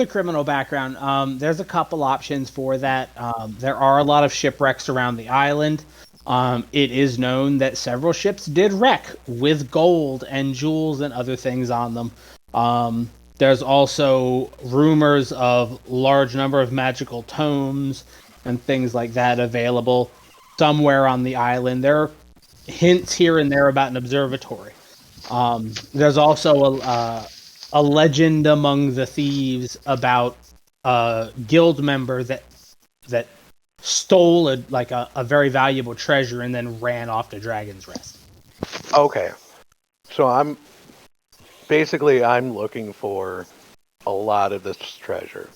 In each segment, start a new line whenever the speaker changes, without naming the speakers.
The criminal background. There's a couple options for that. There are a lot of shipwrecks around the island. It is known that several ships did wreck with gold and jewels and other things on them. There's also rumors of large number of magical tomes and things like that available somewhere on the island. There are hints here and there about an observatory. There's also a legend among the thieves about a guild member that stole a very valuable treasure and then ran off to Dragon's Rest.
Okay. So I'm looking for a lot of this treasure.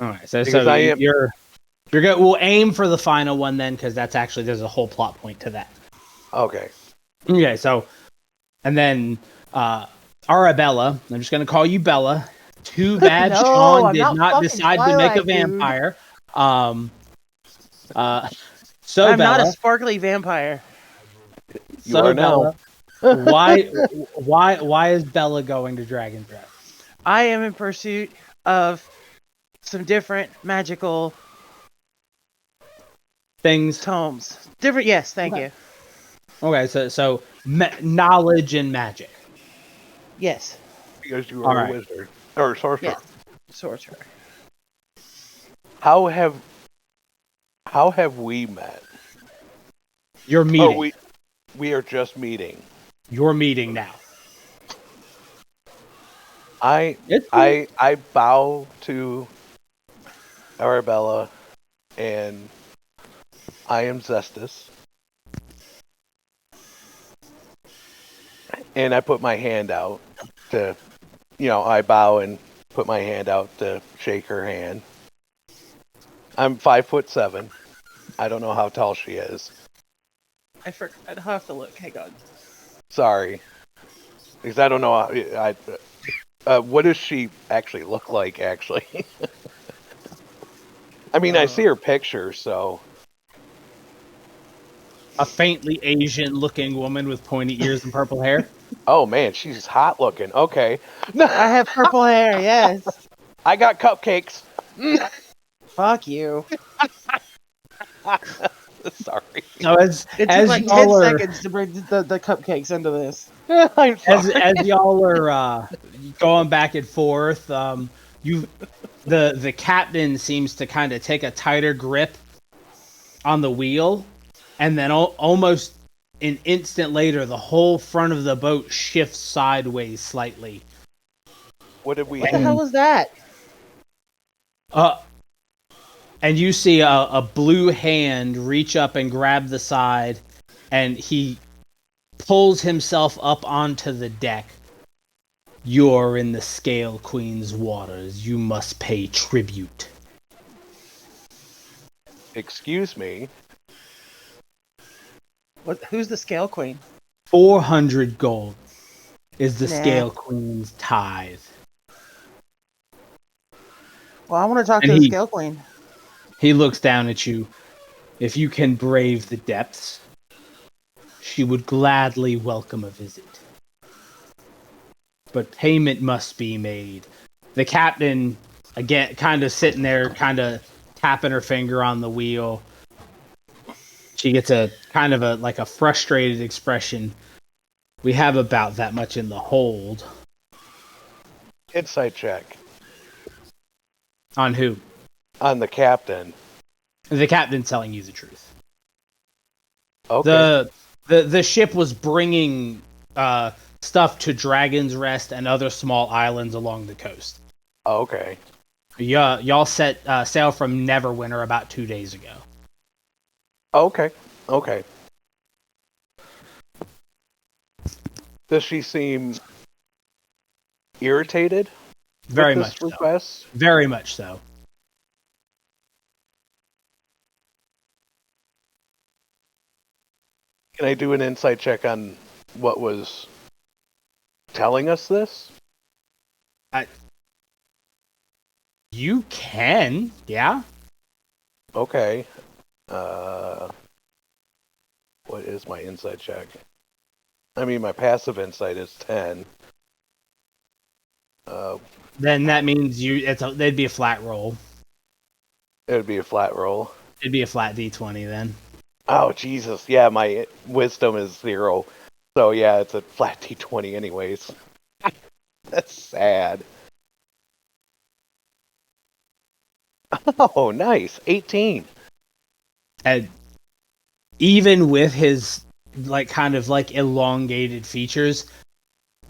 All right, so you're good. We'll aim for the final one then, because that's actually there's a whole plot point to that.
Okay.
Okay, so and then Arabella, I'm just gonna call you Bella. Too bad
No,
Sean
I'm
did not decide to make a
Twilight,
vampire. So
I'm
Bella,
not a sparkly vampire.
You are now.
why is Bella going to Dragon's Rest?
I am in pursuit of some different magical
Things.
tomes. Different, yes, thank you.
Okay, so knowledge and magic.
Yes.
Because you are a wizard. Or sorcerer.
Yes. Sorcerer.
How have we met?
You're meeting.
Oh, we are just meeting.
You're meeting now.
I bow to Arabella, and I am Zestih. And I put my hand out to, I bow and put my hand out to shake her hand. I'm 5'7". I don't know how tall she is.
I'd have to look. Hang on.
Sorry. Because I don't know. What does she actually look like, actually? I mean, I see her picture, so...
A faintly Asian-looking woman with pointy ears and purple hair.
Oh, man, she's hot looking. Okay.
I have purple hair, yes.
I got cupcakes.
Fuck you.
Sorry.
No,
It took like 10 seconds to bring the cupcakes into this.
As y'all are going back and forth, the captain seems to kind of take a tighter grip on the wheel, and then almost an instant later, the whole front of the boat shifts sideways slightly.
What did we?
What the hell was that?
And you see a blue hand reach up and grab the side, and he pulls himself up onto the deck. You're in the Scale Queen's waters. You must pay tribute.
Excuse me?
Who's the Scale Queen?
400 gold is the Scale Queen's tithe.
Well, I want to talk to the Scale Queen.
He looks down at you. If you can brave the depths, she would gladly welcome a visit. But payment must be made. The captain, again, kind of sitting there, kind of tapping her finger on the wheel. She gets a kind of a frustrated expression. We have about that much in the hold.
Insight check.
On who?
On the captain.
The captain's telling you the truth.
Okay.
The ship was bringing stuff to Dragon's Rest and other small islands along the coast.
Okay.
Y'all set sail from Neverwinter about 2 days ago.
Okay. Does she seem irritated?
Very much
request?
So. Very much so.
Can I do an insight check on what was telling us this?
You can, yeah.
Okay. What is my insight check? I mean, my passive insight is 10.
Then that means they'd be a flat roll.
It would be a flat roll.
It'd be a flat D20 then.
Oh, Jesus. Yeah, my wisdom is 0. So, yeah, it's a flat D20 anyways. That's sad. Oh, nice. 18.
And even with his kind of elongated features,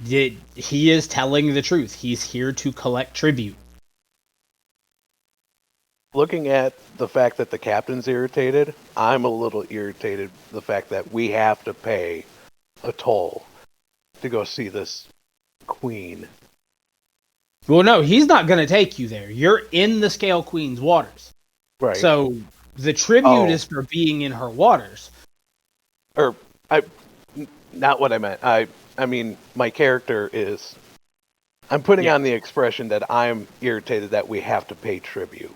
he is telling the truth. He's here to collect tribute.
Looking at the fact that the captain's irritated, I'm a little irritated the fact that we have to pay a toll to go see this queen.
Well, no, he's not going to take you there. You're in the Scale Queen's waters.
Right.
So the tribute is for being in her waters.
Not what I meant. I mean, my character is... I'm putting on the expression that I'm irritated that we have to pay tribute.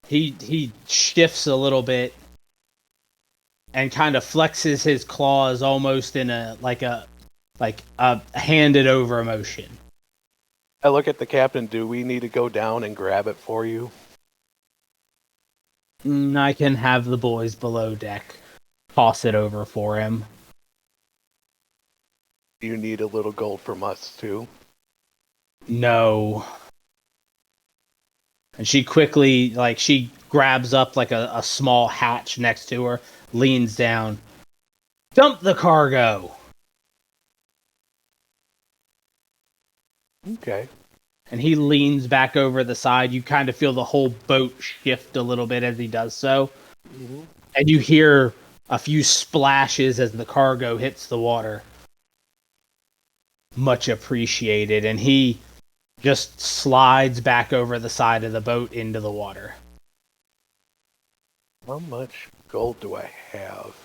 He shifts a little bit and kind of flexes his claws almost in a handed over motion.
I look at the captain. Do we need to go down and grab it for you?
I can have the boys below deck toss it over for him.
Do you need a little gold from us too?
No. And she quickly, she grabs up a small hatch next to her, leans down. Dump the cargo!
Okay.
And he leans back over the side. You kind of feel the whole boat shift a little bit as he does so. Mm-hmm. And you hear a few splashes as the cargo hits the water. Much appreciated. And he just slides back over the side of the boat into the water.
How much gold do I have?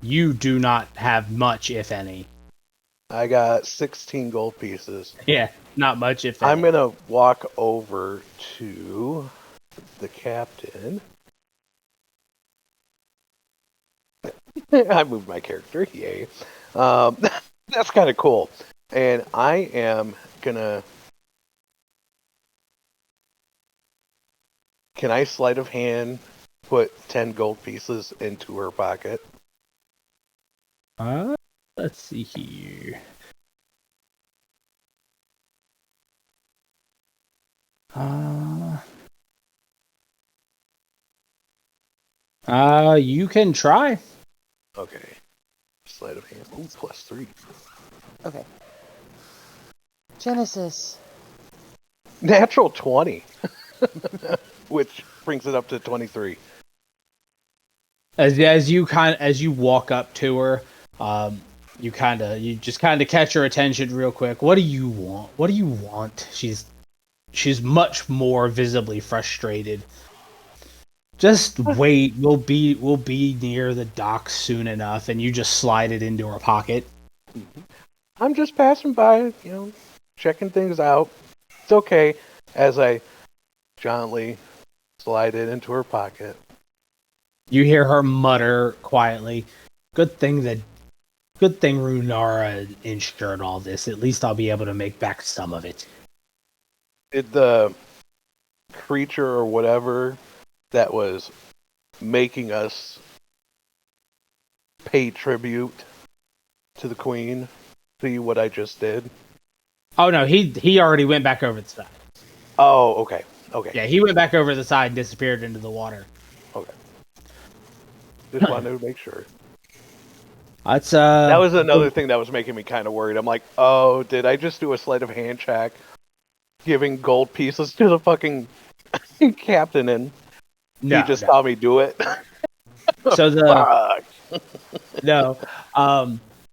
You do not have much, if any.
I got 16 gold pieces.
Yeah, not much, if any.
I'm going to walk over to the captain. I moved my character. Yay. That's kind of cool. And I am going to... Can I sleight of hand put 10 gold pieces into her pocket?
Let's see here. You can try.
Okay. Sleight of hand. Ooh, +3.
Okay. Genesis.
Natural 20. Which brings it up to 23.
As you walk up to her, you just catch her attention real quick. What do you want? What do you want? She's much more visibly frustrated. Just wait. We'll be near the dock soon enough, and you just slide it into her pocket.
I'm just passing by, checking things out. It's okay. As I gently slide it into her pocket.
You hear her mutter quietly, Good thing Runara insured all this. At least I'll be able to make back some of it."
Did the creature or whatever that was making us pay tribute to the queen see what I just did?
Oh no, he already went back over the side.
Oh, okay.
Yeah, he went back over the side and disappeared into the water.
Okay. Just wanted to make sure.
That
was another thing that was making me kind of worried. I'm like, oh, did I just do a sleight of hand check, giving gold pieces to the fucking captain, and he just saw me do it?
So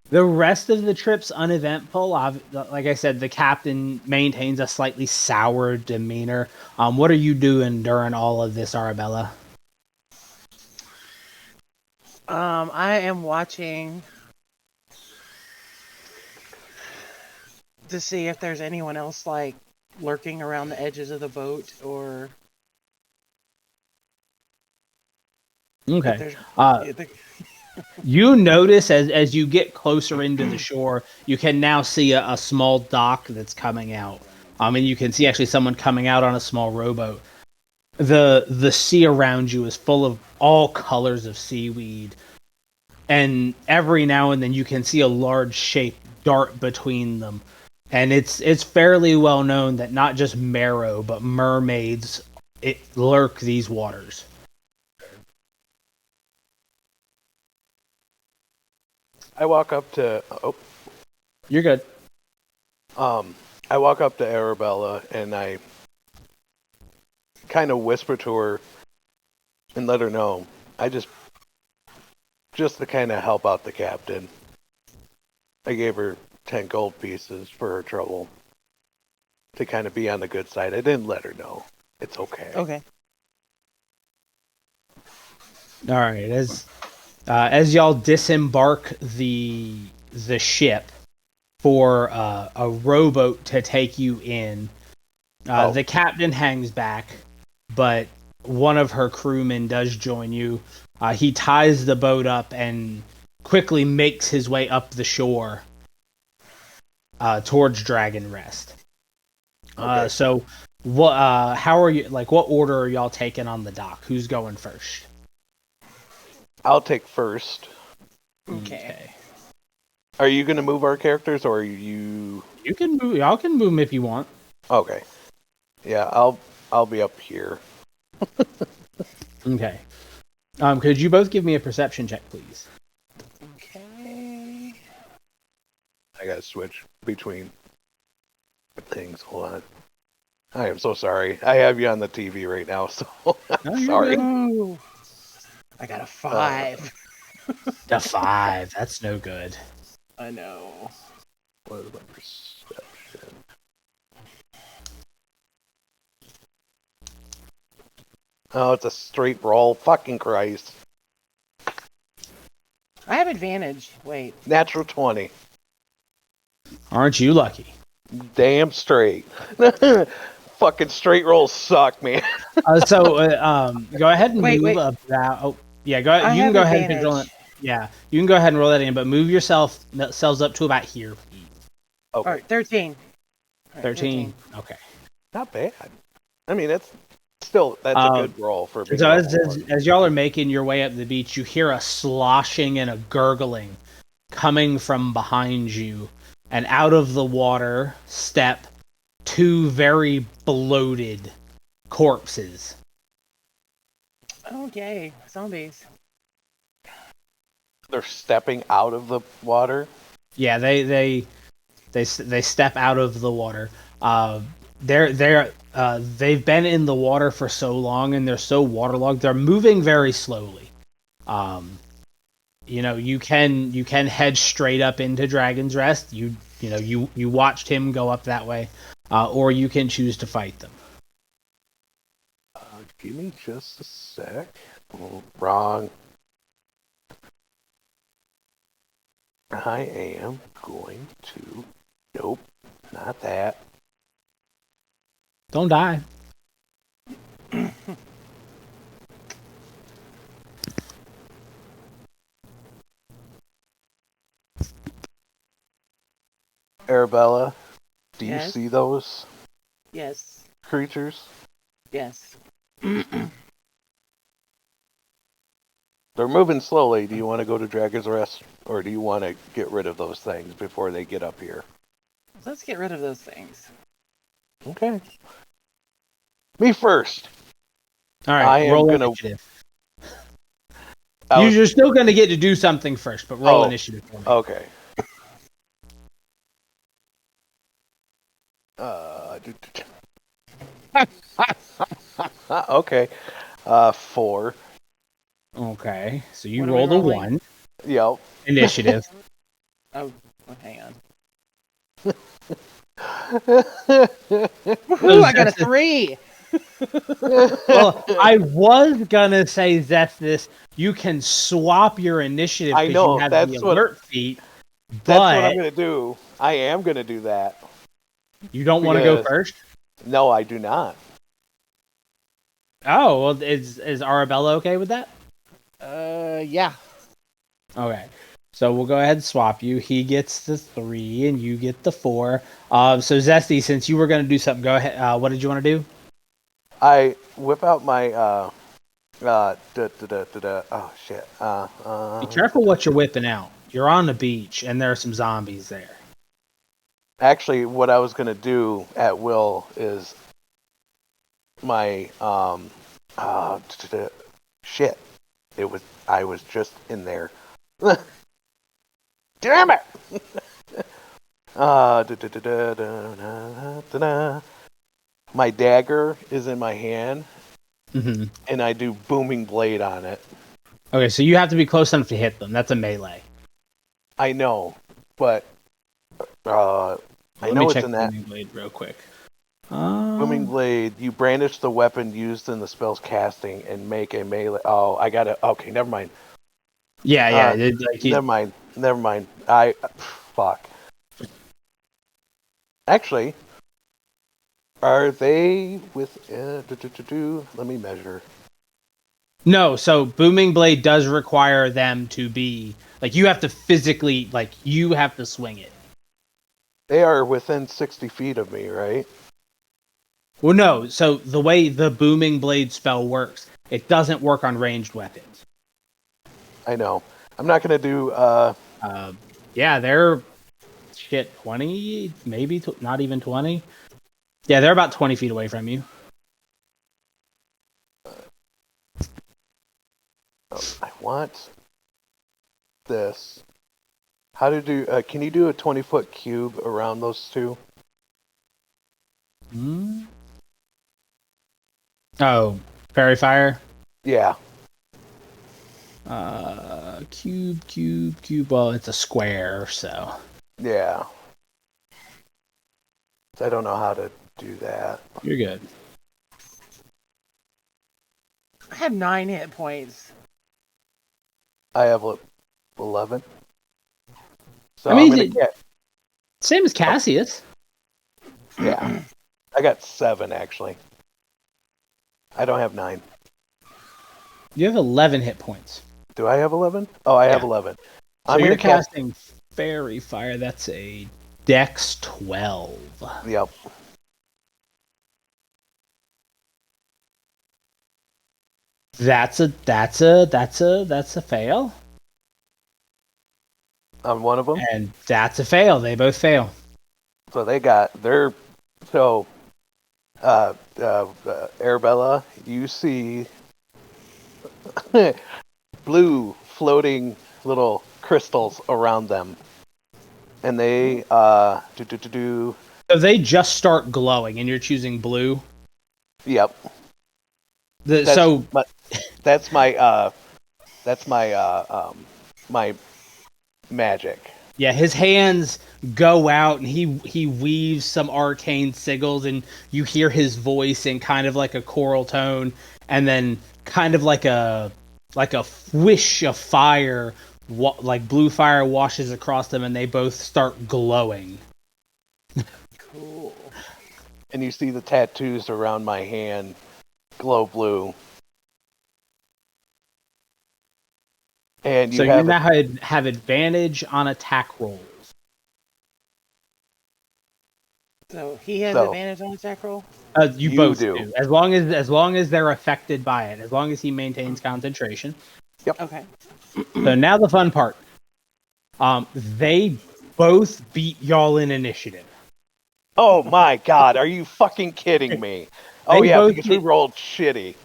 the rest of the trip's uneventful. Like I said, the captain maintains a slightly sour demeanor. What are you doing during all of this, Arabella?
I am watching to see if there's anyone else lurking around the edges of the boat or.
Okay. You notice as you get closer into the shore, you can now see a small dock that's coming out. And you can see actually someone coming out on a small rowboat. The sea around you is full of all colors of seaweed, and every now and then you can see a large shape dart between them. And it's fairly well known that not just marrow but mermaids lurk these waters.
I walk up to. Oh,
You're good.
I walk up to Arabella and I kind of whisper to her and let her know. I just to kind of help out the captain. I gave her 10 gold pieces for her trouble to kind of be on the good side. I didn't let her know. It's okay.
Okay.
All right, as y'all disembark the ship for a rowboat to take you in, the captain hangs back, but one of her crewmen does join you. He ties the boat up and quickly makes his way up the shore towards Dragon Rest.
Okay.
So, what? How are you? Like, what order are y'all taking on the dock? Who's going first?
I'll take first.
Okay.
Are you going to move our characters, or are you?
You can move. Y'all can move 'em if you want.
Okay. Yeah, I'll be up here.
Okay. Could you both give me a perception check, please?
Okay.
I gotta switch between things. Hold on. I am so sorry. I have you on the TV right now, so I'm sorry.
Ooh. I got a 5.
A 5. That's no good.
I know.
What is my perception? Oh, it's a straight roll. Fucking Christ.
I have advantage. Wait.
Natural 20.
Aren't you lucky?
Damn straight. Fucking straight rolls suck, man.
Go ahead and
Wait,
move
wait.
up that. Oh, yeah. Go ahead.
I
You can
have
go ahead and
advantage.
roll it. Yeah, you can go ahead and roll that in, but move yourselves up to about here, please.
Okay.
Alright, 13. All right,
13. Okay.
Not bad. I mean, that's a good roll for being
So
a
as y'all are making your way up the beach, you hear a sloshing and a gurgling coming from behind you, and out of the water step 2 very bloated corpses.
Okay, zombies.
They're stepping out of the water.
Yeah, they step out of the water. They've been in the water for so long and they're so waterlogged. They're moving very slowly. You can head straight up into Dragon's Rest. You watched him go up that way, or you can choose to fight them.
Give me just a sec. Oh, wrong. I am going to. Nope, not that.
Don't die.
Arabella, do you
Yes?
see those
Yes.
creatures?
Yes.
They're moving slowly. Do you want to go to Dragon's Rest, or do you want to get rid of those things before they get up here?
Let's get rid of those things.
Okay. Me first.
All right,
I am
roll
gonna-
initiative. You're still going to get to do something first, but roll initiative for me.
Okay. Okay. 4.
Okay, so you
What are we
rolled a
rolling?
1.
Yep.
Oh,
Initiative.
hang on. Woohoo, I got a 3!
Well, I was gonna say Zestih, you can swap your initiative
I
because
know,
you have
that's
the
what-
alert feat,
That's what I'm
but
going to do. I am going to do that.
you don't want to go
because-
first.
No, I do not.
Oh, well, is Arabella okay with that?
Yeah.
Okay. So we'll go ahead and swap you. He gets the 3 and you get the 4. So Zesty, since you were going to do something, go ahead. What did you want to do?
I whip out my oh shit.
Be careful what you're whipping out. You're on the beach and there are some zombies there.
Actually, what I was gonna do at will is my shit. I was just in there. Damn it! My dagger is in my hand, and I do booming blade on it.
Okay, so you have to be close enough to hit them. That's a melee.
I know, but I know it's in that.
Booming blade real quick.
Booming blade. You brandish the weapon used in the spell's casting and make a melee. Oh, I got it. Okay, never mind.
Yeah.
Never mind. Fuck. Actually, are they with? Let me measure.
No, so booming blade does require them to be like you have to physically you have to swing it.
They are within 60 feet of me, right?
Well, no. So the way the booming blade spell works, it doesn't work on ranged weapons.
I know. I'm not gonna do.
Yeah, they're 20, maybe not even 20. Yeah, they're about 20 feet away from you.
I want this. How to do? Can you do a 20-foot cube around those two?
Oh, fairy fire.
Yeah.
Cube. Well, it's a square, so.
Yeah. I don't know how to do that.
You're good.
I have 9 hit points.
I have 11. So
I mean,
I'm gonna get
same as Cassius.
Yeah. I got 7 actually. I don't have 9.
You have 11 hit points.
Do I have 11? Oh, I have 11.
So you're casting fairy fire. That's a Dex 12.
Yep.
That's a fail.
On one of them?
And that's a fail. They both fail.
So Arabella, you see blue floating little crystals around them. And they
So they just start glowing and you're choosing blue?
Yep. That's my magic.
Yeah, his hands go out and he weaves some arcane sigils and you hear his voice in kind of like a choral tone and then kind of like a whish of fire, like blue fire washes across them and they both start glowing.
Cool.
And you see the tattoos around my hand glow blue. And
you now have advantage on attack rolls.
So he has advantage on attack roll?
You both do. As long as they're affected by it. As long as he maintains concentration.
Yep.
Okay.
So now the fun part. They both beat y'all in initiative.
Oh my god, are you fucking kidding me? Because we rolled shitty.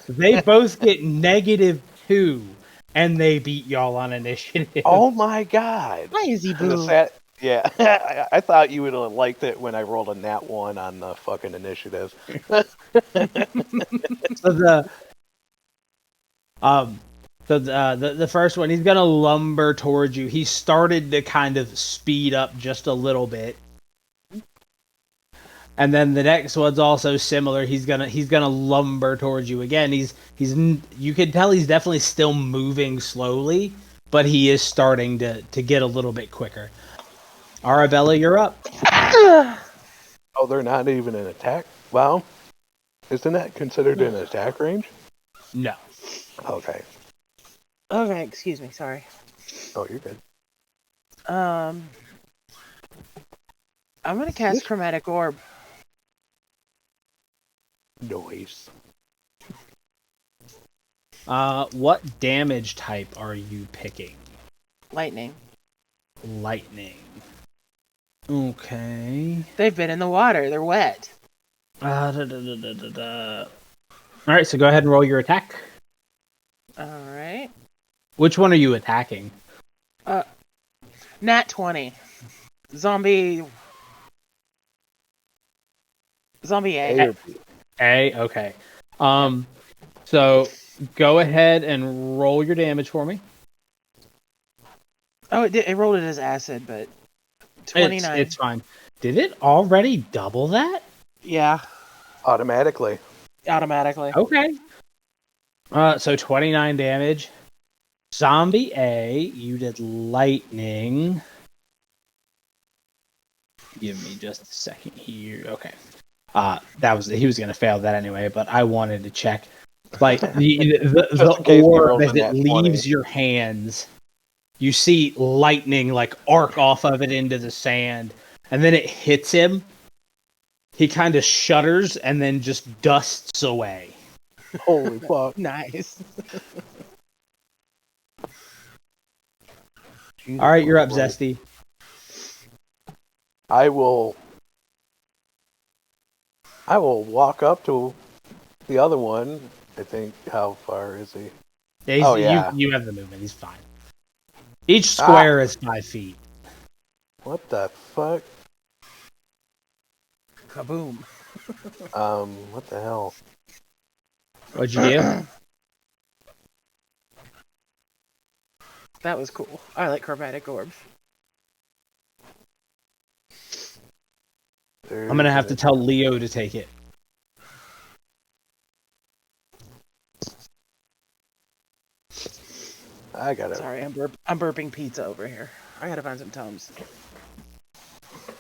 They both get -2. And they beat y'all on initiative.
Oh my god!
Why is he blue?
Yeah, I thought you would have liked it when I rolled a nat 1 on the fucking initiative.
So the first one, he's gonna lumber towards you. He started to kind of speed up just a little bit. And then the next one's also similar. He's gonna lumber towards you again. You can tell he's definitely still moving slowly, but he is starting to get a little bit quicker. Arabella, you're up.
Oh, they're not even in attack? Wow. Isn't that considered an attack range?
No.
Okay.
Okay, excuse me, sorry.
Oh, you're good.
I'm gonna cast Chromatic Orb.
Noise.
What damage type are you picking?
Lightning.
Lightning. Okay.
They've been in the water. They're wet.
All right, so go ahead and roll your attack.
All right.
Which one are you attacking?
Nat 20. Zombie A.
A, okay. So go ahead and roll your damage for me.
Oh, it rolled it as acid, but 29.
It's fine. Did it already double that?
Yeah,
Automatically.
automatically.
Okay. So 29 damage. Zombie A, you did lightning. Give me just a second here. Okay. He was gonna fail that anyway, but I wanted to check. Like the orb as it leaves your hands, you see lightning like arc off of it into the sand, and then it hits him. He kind of shudders and then just dusts away.
Holy fuck.
Nice.
All right, you're up, Zesty.
I will walk up to the other one. I think. How far is he?
Yeah, you have the movement. He's fine. Each square is 5 feet.
What the fuck?
Kaboom.
What the hell?
What'd you do?
That was cool. I like Chromatic Orbs.
I'm gonna have to tell Leo to take it.
I gotta.
Sorry, I'm burping pizza over here. I gotta find some Tums.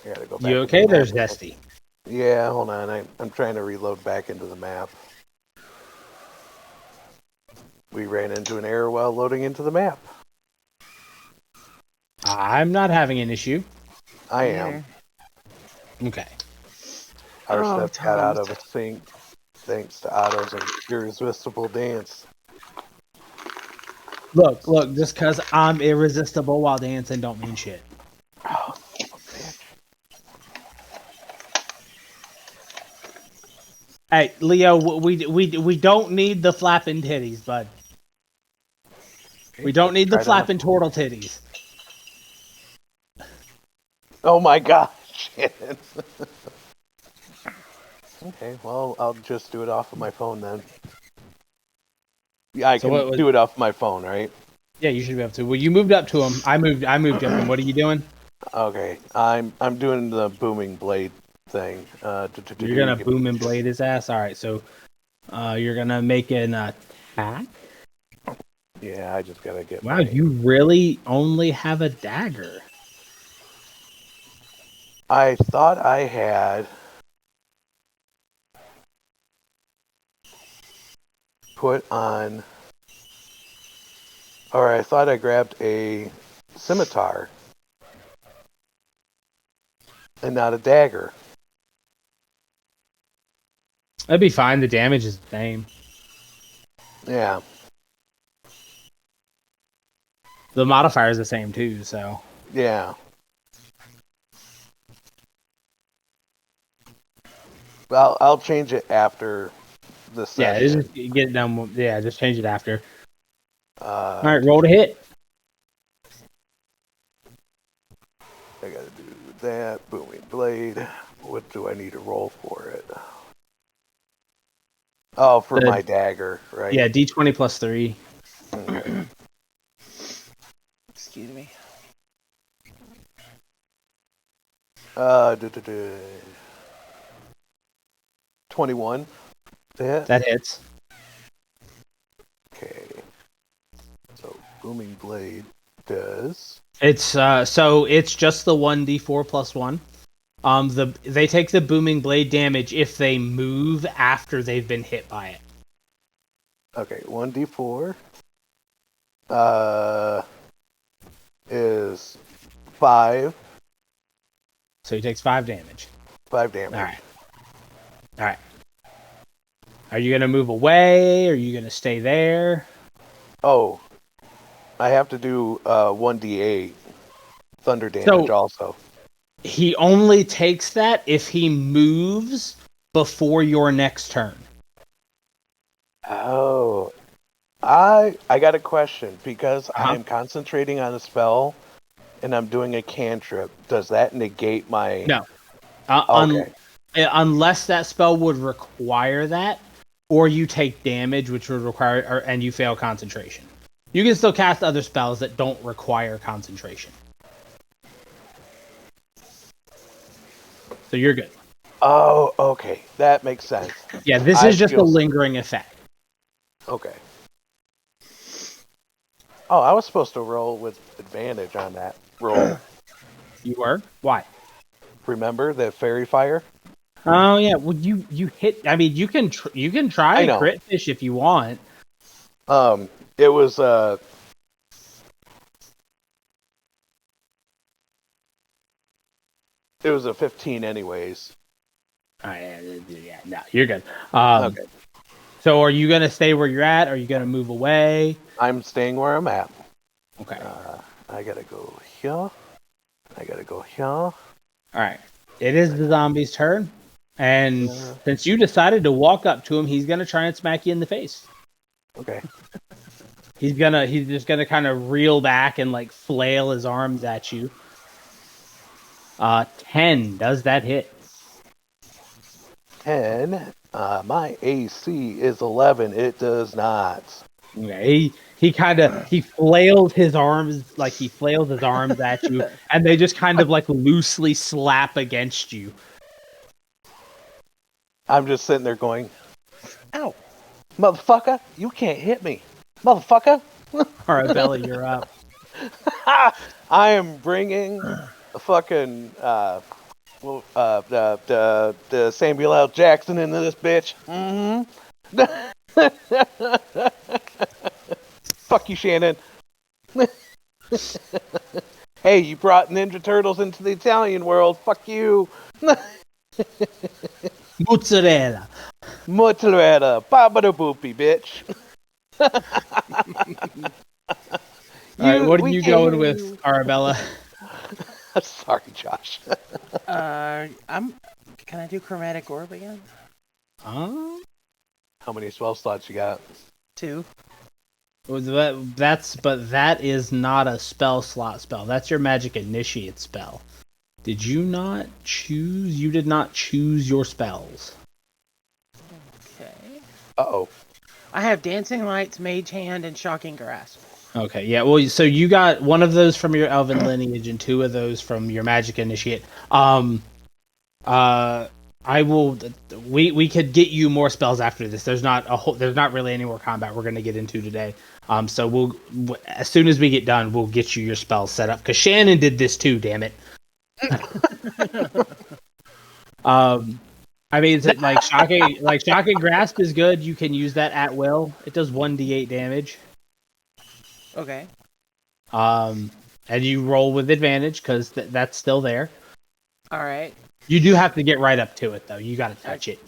I gotta go back.
You okay? There's Zesty.
Yeah, hold on. I'm trying to reload back into the map. We ran into an error while loading into the map.
I'm not having an issue.
I am.
Okay.
Our stuff got out of sync thanks to Otto's irresistible dance.
Look, just because I'm irresistible while dancing don't mean shit.
Oh,
hey, Leo, we don't need the flapping titties, bud. We don't need the flapping turtle titties.
Oh my gosh. Shit. Okay, well, I'll just do it off of my phone then. Yeah, I can do it off my phone, right?
Yeah, you should be able to. Well, you moved up to him. I moved up to him. What are you doing?
Okay, I'm doing the booming blade thing.
You're gonna boom and blade his ass. All right, so you're gonna make an attack.
Yeah, I just gotta get.
Wow, you really only have a dagger.
I thought I had put on, or I thought I grabbed a scimitar and not a dagger.
That'd be fine. The damage is the same.
Yeah.
The modifier is the same too, so.
Yeah. Well, I'll change it after the session.
Yeah, just get it done. Yeah, just change it after.
All
right, roll to hit.
I gotta do that. Booming blade. What do I need to roll for it? Oh, for my dagger, right?
Yeah, D20 plus 3.
Okay.
Excuse me.
21.
That hits.
Okay. So booming blade does.
It's so it's just the 1d4 plus 1. They take the booming blade damage if they move after they've been hit by it.
Okay, 1d4. is 5.
So he takes 5 damage.
5 damage.
All right. Are you gonna move away? Are you gonna stay there?
Oh, I have to do 1d8 thunder damage also.
He only takes that if he moves before your next turn.
Oh, I got a question because I'm concentrating on a spell and I'm doing a cantrip. Does that negate my?
No.
Okay.
Unless that spell would require that, or you take damage, which would require, and you fail concentration. You can still cast other spells that don't require concentration. So you're good.
Oh, okay. That makes sense.
Yeah, this is just a lingering effect.
Okay. Oh, I was supposed to roll with advantage on that roll.
You were? Why?
Remember the fairy fire?
Oh yeah. Well, you hit. I mean, you can try a crit fish if you want.
It was It was a 15 anyways.
Yeah, no, you're good.
Okay.
So are you going to stay where you're at? Or are you going to move away?
I'm staying where I'm at.
Okay.
I gotta go here. I gotta go here.
All right. It is the zombie's turn. And since you decided to walk up to him, he's going to try and smack you in the face.
Okay.
He's just going to kind of reel back and like flail his arms at you. 10. Does that hit?
10. My AC is 11. It does not.
Okay. He flails his arms at you, and they just kind of like loosely slap against you.
I'm just sitting there going,
"Ow,
motherfucker! You can't hit me, motherfucker!"
Arabella, you're up.
I am bringing a fucking the Samuel L. Jackson into this bitch. Fuck you, Shannon. Hey, you brought Ninja Turtles into the Italian world. Fuck you.
Mozzarella.
Babada boopy, bitch.
Alright, what are you going with, Arabella?
Sorry, Josh.
Can I do Chromatic Orb again?
How many spell slots you got?
2.
That is not a spell slot spell. That's your Magic Initiate spell. Did you not choose? You did not choose your spells.
Okay.
Uh-oh.
I have Dancing Lights, Mage Hand, and Shocking Grasp.
Okay, yeah. Well, so you got one of those from your Elven lineage and 2 of those from your Magic Initiate. I will. We could get you more spells after this. There's not really any more combat we're going to get into today. So we'll as soon as we get done, we'll get you your spells set up. Cause Shannon did this too. Damn it. I mean, like shocking grasp is good. You can use that at will. It does 1d8 damage.
Okay.
And you roll with advantage because that's still there.
All right.
You do have to get right up to it, though. You got to touch it.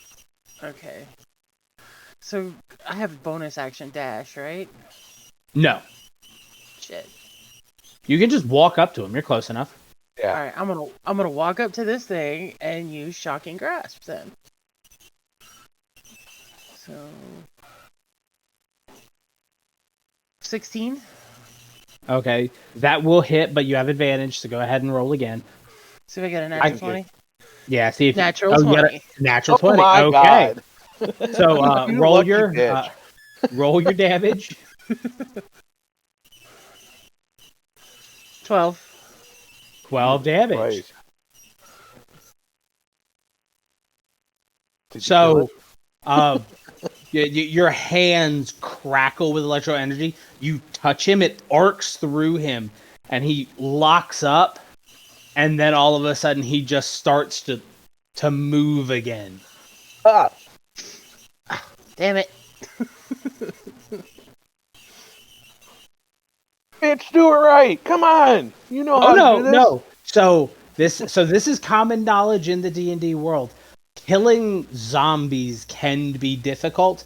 Okay. So I have bonus action dash, right?
No.
Shit.
You can just walk up to him. You're close enough.
Yeah.
All right. I'm gonna walk up to this thing and use Shocking Grasp then. So 16.
Okay, that will hit, but you have advantage, so go ahead and roll again.
See if I get a natural 20.
Yeah, see if
natural 20.
Natural 20.
My
okay.
God.
So roll your damage.
12.
12 damage.
Right.
So, your hands crackle with electro energy. You touch him, it arcs through him, and he locks up. And then all of a sudden, he just starts to move again.
Ah.
Damn it.
Bitch, do it right. Come on. You know
Oh
how
no,
to do this?
no. So this is common knowledge in the D&D world. Killing zombies can be difficult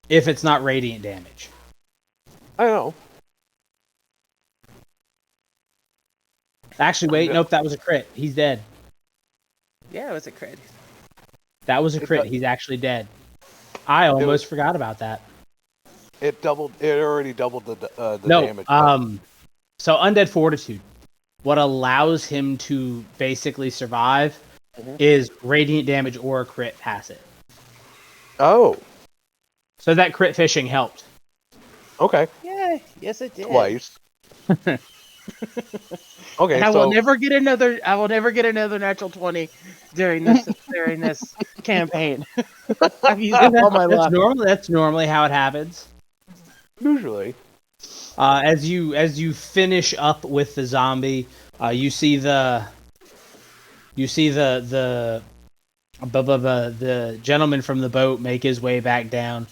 if it's not radiant damage.
I know.
Actually, wait, nope, that was a crit. He's dead.
Yeah, it was a crit.
That was a crit. He's actually dead. I almost forgot about that.
It already doubled the
No,
damage.
so Undead Fortitude, what allows him to basically survive is radiant damage or a crit pass it.
Oh.
So that crit fishing helped.
Okay.
Yeah, yes it did.
Twice. Okay,
And I will never get another natural 20 during this campaign. I've used up all my luck.
That's normally how it happens.
Usually.
As you finish up with the zombie, you see the gentleman from the boat make his way back down.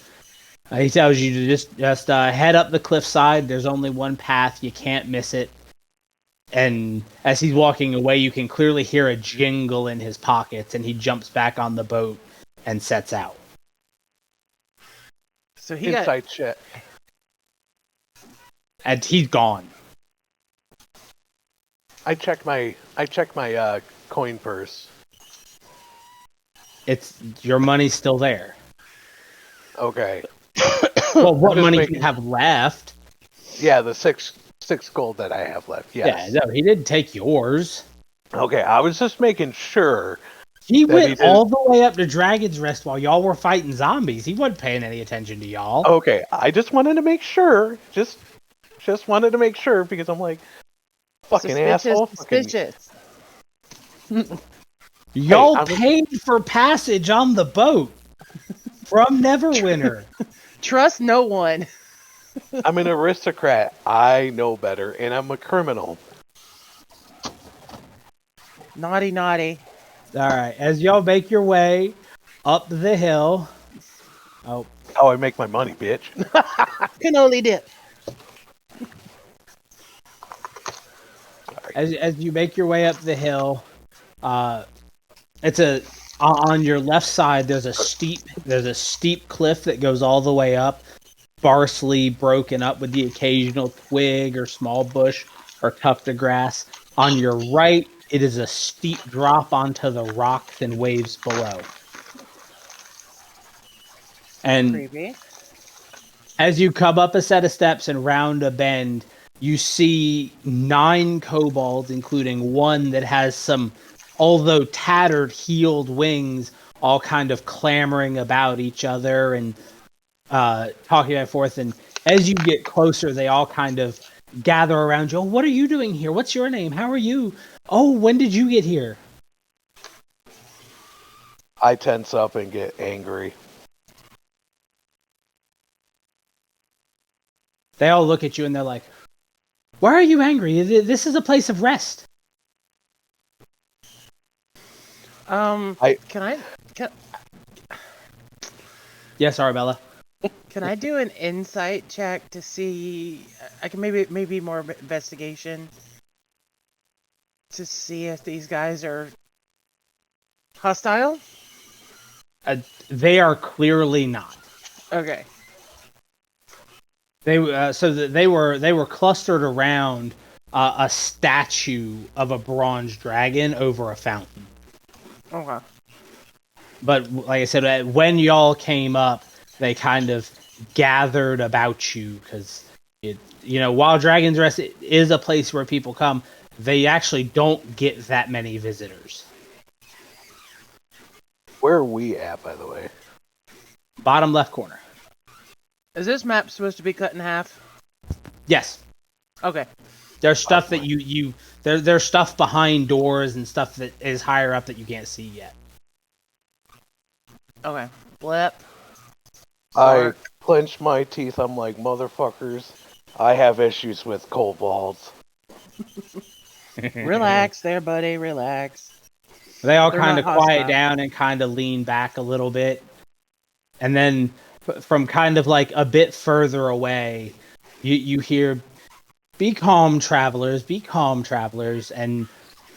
He tells you to just head up the cliffside. There's only one path. You can't miss it. And as he's walking away, you can clearly hear a jingle in his pockets, and he jumps back on the boat and sets out.
So he
Inside check.
And he's gone.
I check my coin purse.
It's your money's still there.
Okay.
Well, what money do you have left?
Yeah, the six gold that I have left. Yes.
Yeah, no, he didn't take yours.
Okay, I was just making sure.
He went all the way up to Dragon's Rest while y'all were fighting zombies. He wasn't paying any attention to y'all.
Okay, I just wanted to make sure. Just wanted to make sure because I'm like, fucking asshole.
Suspicious.
Y'all paid for passage on the boat from Neverwinter.
Trust no one.
I'm an aristocrat. I know better, and I'm a criminal.
Naughty, naughty.
All right, as y'all make your way up the hill. Oh,
how I make my money, bitch.
Cannoli dip.
As you make your way up the hill, it's on your left side. There's a steep cliff that goes all the way up, sparsely broken up with the occasional twig or small bush or tuft of grass. On your right, it is a steep drop onto the rocks and waves below. And
creepy.
As you come up a set of steps and round a bend, you see 9 kobolds, including one that has some, although tattered, healed wings, all kind of clamoring about each other and talking back and forth. And as you get closer, they all kind of gather around you. Oh, what are you doing here? What's your name? How are you? Oh, when did you get here?
I tense up and get angry.
They all look at you and they're like, why are you angry? This is a place of rest. Yes, Arabella.
Can I do an insight check to see? I can maybe more investigation to see if these guys are hostile.
They are clearly not.
Okay.
They were clustered around a statue of a bronze dragon over a fountain.
Okay.
But like I said, when y'all came up, they kind of gathered about you because while Dragon's Rest is a place where people come, they actually don't get that many visitors.
Where are we at, by the way?
Bottom left corner.
Is this map supposed to be cut in half?
Yes.
Okay.
There's stuff that there's stuff behind doors and stuff that is higher up that you can't see yet.
Okay. Blip.
I clench my teeth. I'm like, motherfuckers, I have issues with kobolds.
Relax there, buddy. Relax.
They all kind of quiet down and kind of lean back a little bit. And then from kind of like a bit further away, You hear, be calm, travelers, and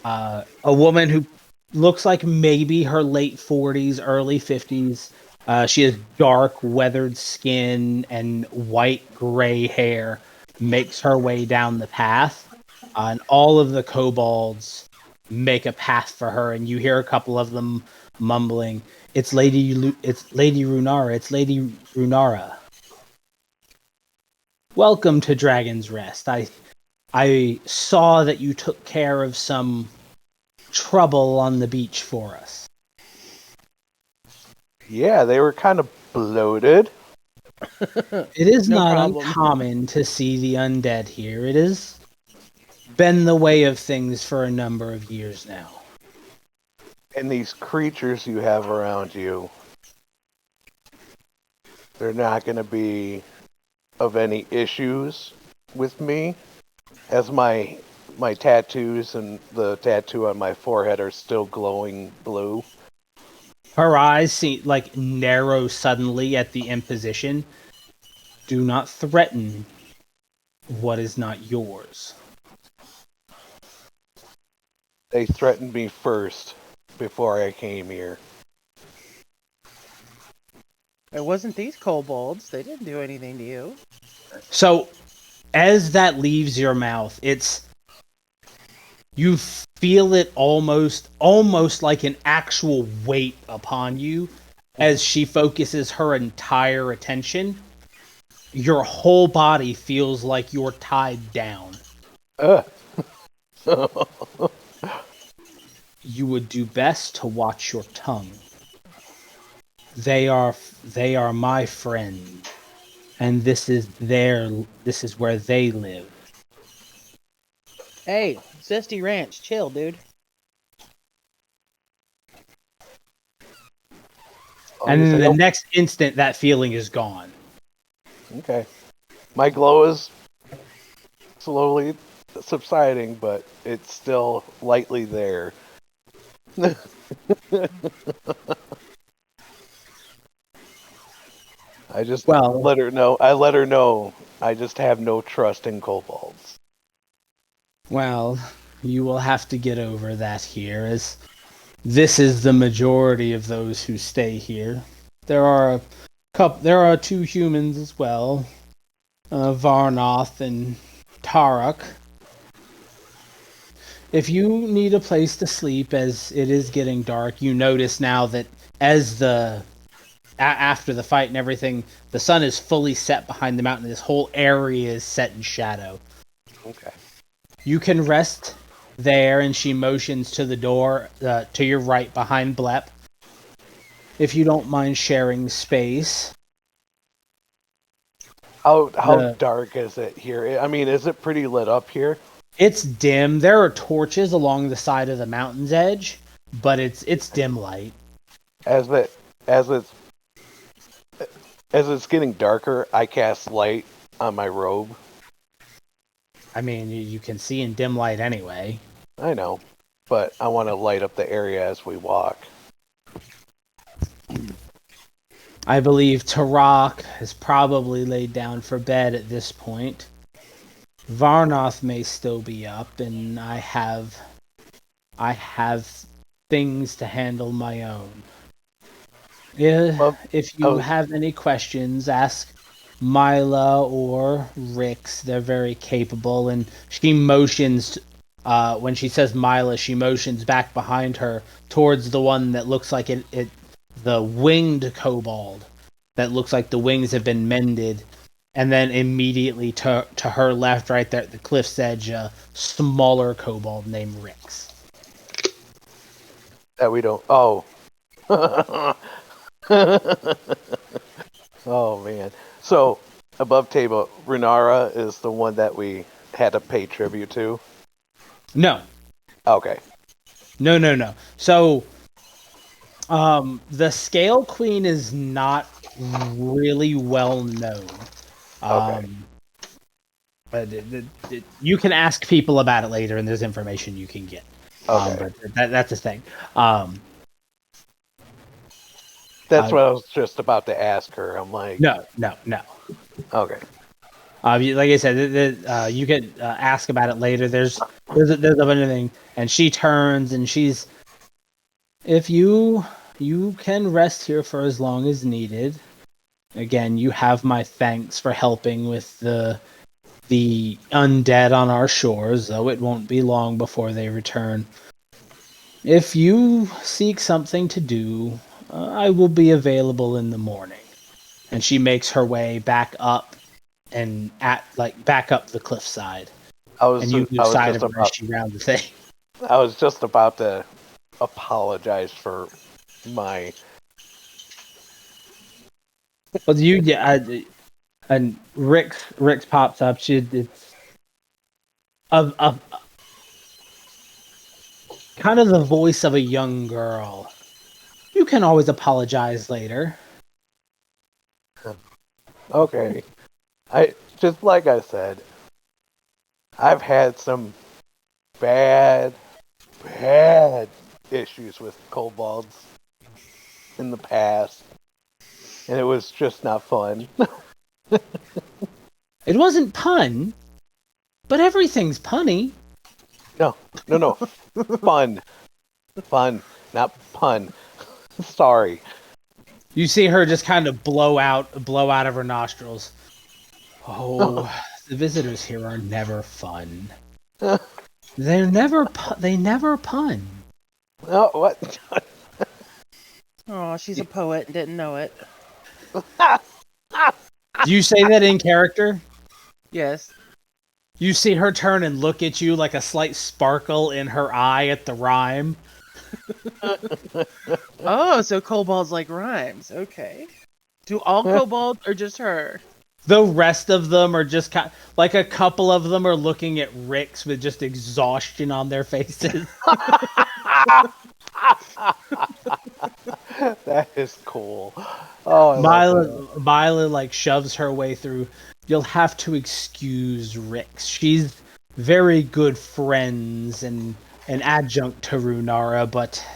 a woman who looks like maybe her late 40s, early 50s. She has dark, weathered skin and white gray hair, makes her way down the path, and all of the kobolds make a path for her, and you hear a couple of them mumbling, it's Lady Runara, it's Lady Runara. Welcome to Dragon's Rest. I saw that you took care of some trouble on the beach for us.
Yeah, they were kind of bloated.
It is
No
not
problem.
uncommon to see the undead here. It has been the way of things for a number of years now.
And these creatures you have around you, they're not going to be of any issues with me, as my tattoos and the tattoo on my forehead are still glowing blue.
Her eyes seem like narrow suddenly at the imposition. Do not threaten what is not yours.
They threatened me first before I came here.
It wasn't these kobolds. They didn't do anything to you.
So, as that leaves your mouth, you feel it almost like an actual weight upon you as she focuses her entire attention. Your whole body feels like you're tied down. You would do best to watch your tongue. They are my friend, and this is where they live.
Hey, Zesty Ranch, chill, dude.
And in the next instant, that feeling is gone.
Okay. My glow is slowly subsiding, but it's still lightly there. I just let her know. I let her know I just have no trust in kobolds.
Well, you will have to get over that here, as this is the majority of those who stay here. There are two humans as well, Varnoth and Tarok. If you need a place to sleep, as it is getting dark, you notice now that as after the fight and everything, the sun is fully set behind the mountain. This whole area is set in shadow.
Okay.
You can rest there, and she motions to the door to your right behind Blep. If you don't mind sharing space.
How dark is it here? I mean, is it pretty lit up here?
It's dim. There are torches along the side of the mountain's edge, but it's dim light.
As it's getting darker, I cast light on my robe.
I mean, you can see in dim light anyway.
I know, but I want to light up the area as we walk.
I believe Tarok has probably laid down for bed at this point. Varnoth may still be up, and I have things to handle my own. If you have any questions, ask Mila or Rix. They're very capable, and she motions. When she says Mila, she motions back behind her towards the one that looks like the winged kobold that looks like the wings have been mended, and then immediately to her left, right there at the cliff's edge, a smaller kobold named Rix.
That we don't. Oh. Oh man. So above table, Runara is the one that we had to pay tribute to.
No.
Okay.
No. So, the Scale Queen is not really well known.
Okay.
But you can ask people about it later, and there's information you can get.
Okay.
But that's the thing.
That's what I was just about to ask her. I'm like...
No.
Okay.
Like I said, you could ask about it later. There's a bunch of things, and she turns and she's. If you can rest here for as long as needed. Again, you have my thanks for helping with the undead on our shores, though it won't be long before they return. If you seek something to do, I will be available in the morning. And she makes her way back up and back up the cliffside. And you lose sight of her as she rounds the thing.
I was just about to apologize for my.
Well, and Rick's pops up. It's of kind of the voice of a young girl. You can always apologize later.
Okay, just like I said, I've had some bad issues with kobolds in the past, and it was just not fun.
It wasn't pun, but everything's punny.
No, fun, not pun. Sorry.
You see her just kind of blow out of her nostrils. Oh, the visitors here are never fun. They never pun.
Oh, what?
Oh, she's a poet and didn't know it.
Do you say that in character?
Yes.
You see her turn and look at you like a slight sparkle in her eye at the rhyme.
Oh, so kobolds like rhymes. Okay. Do all kobolds or just her?
The rest of them are just like a couple of them are looking at Rick's with just exhaustion on their faces.
That is cool. Oh,
Mila like shoves her way through. You'll have to excuse Rick's. She's very good friends and an adjunct to Runara, but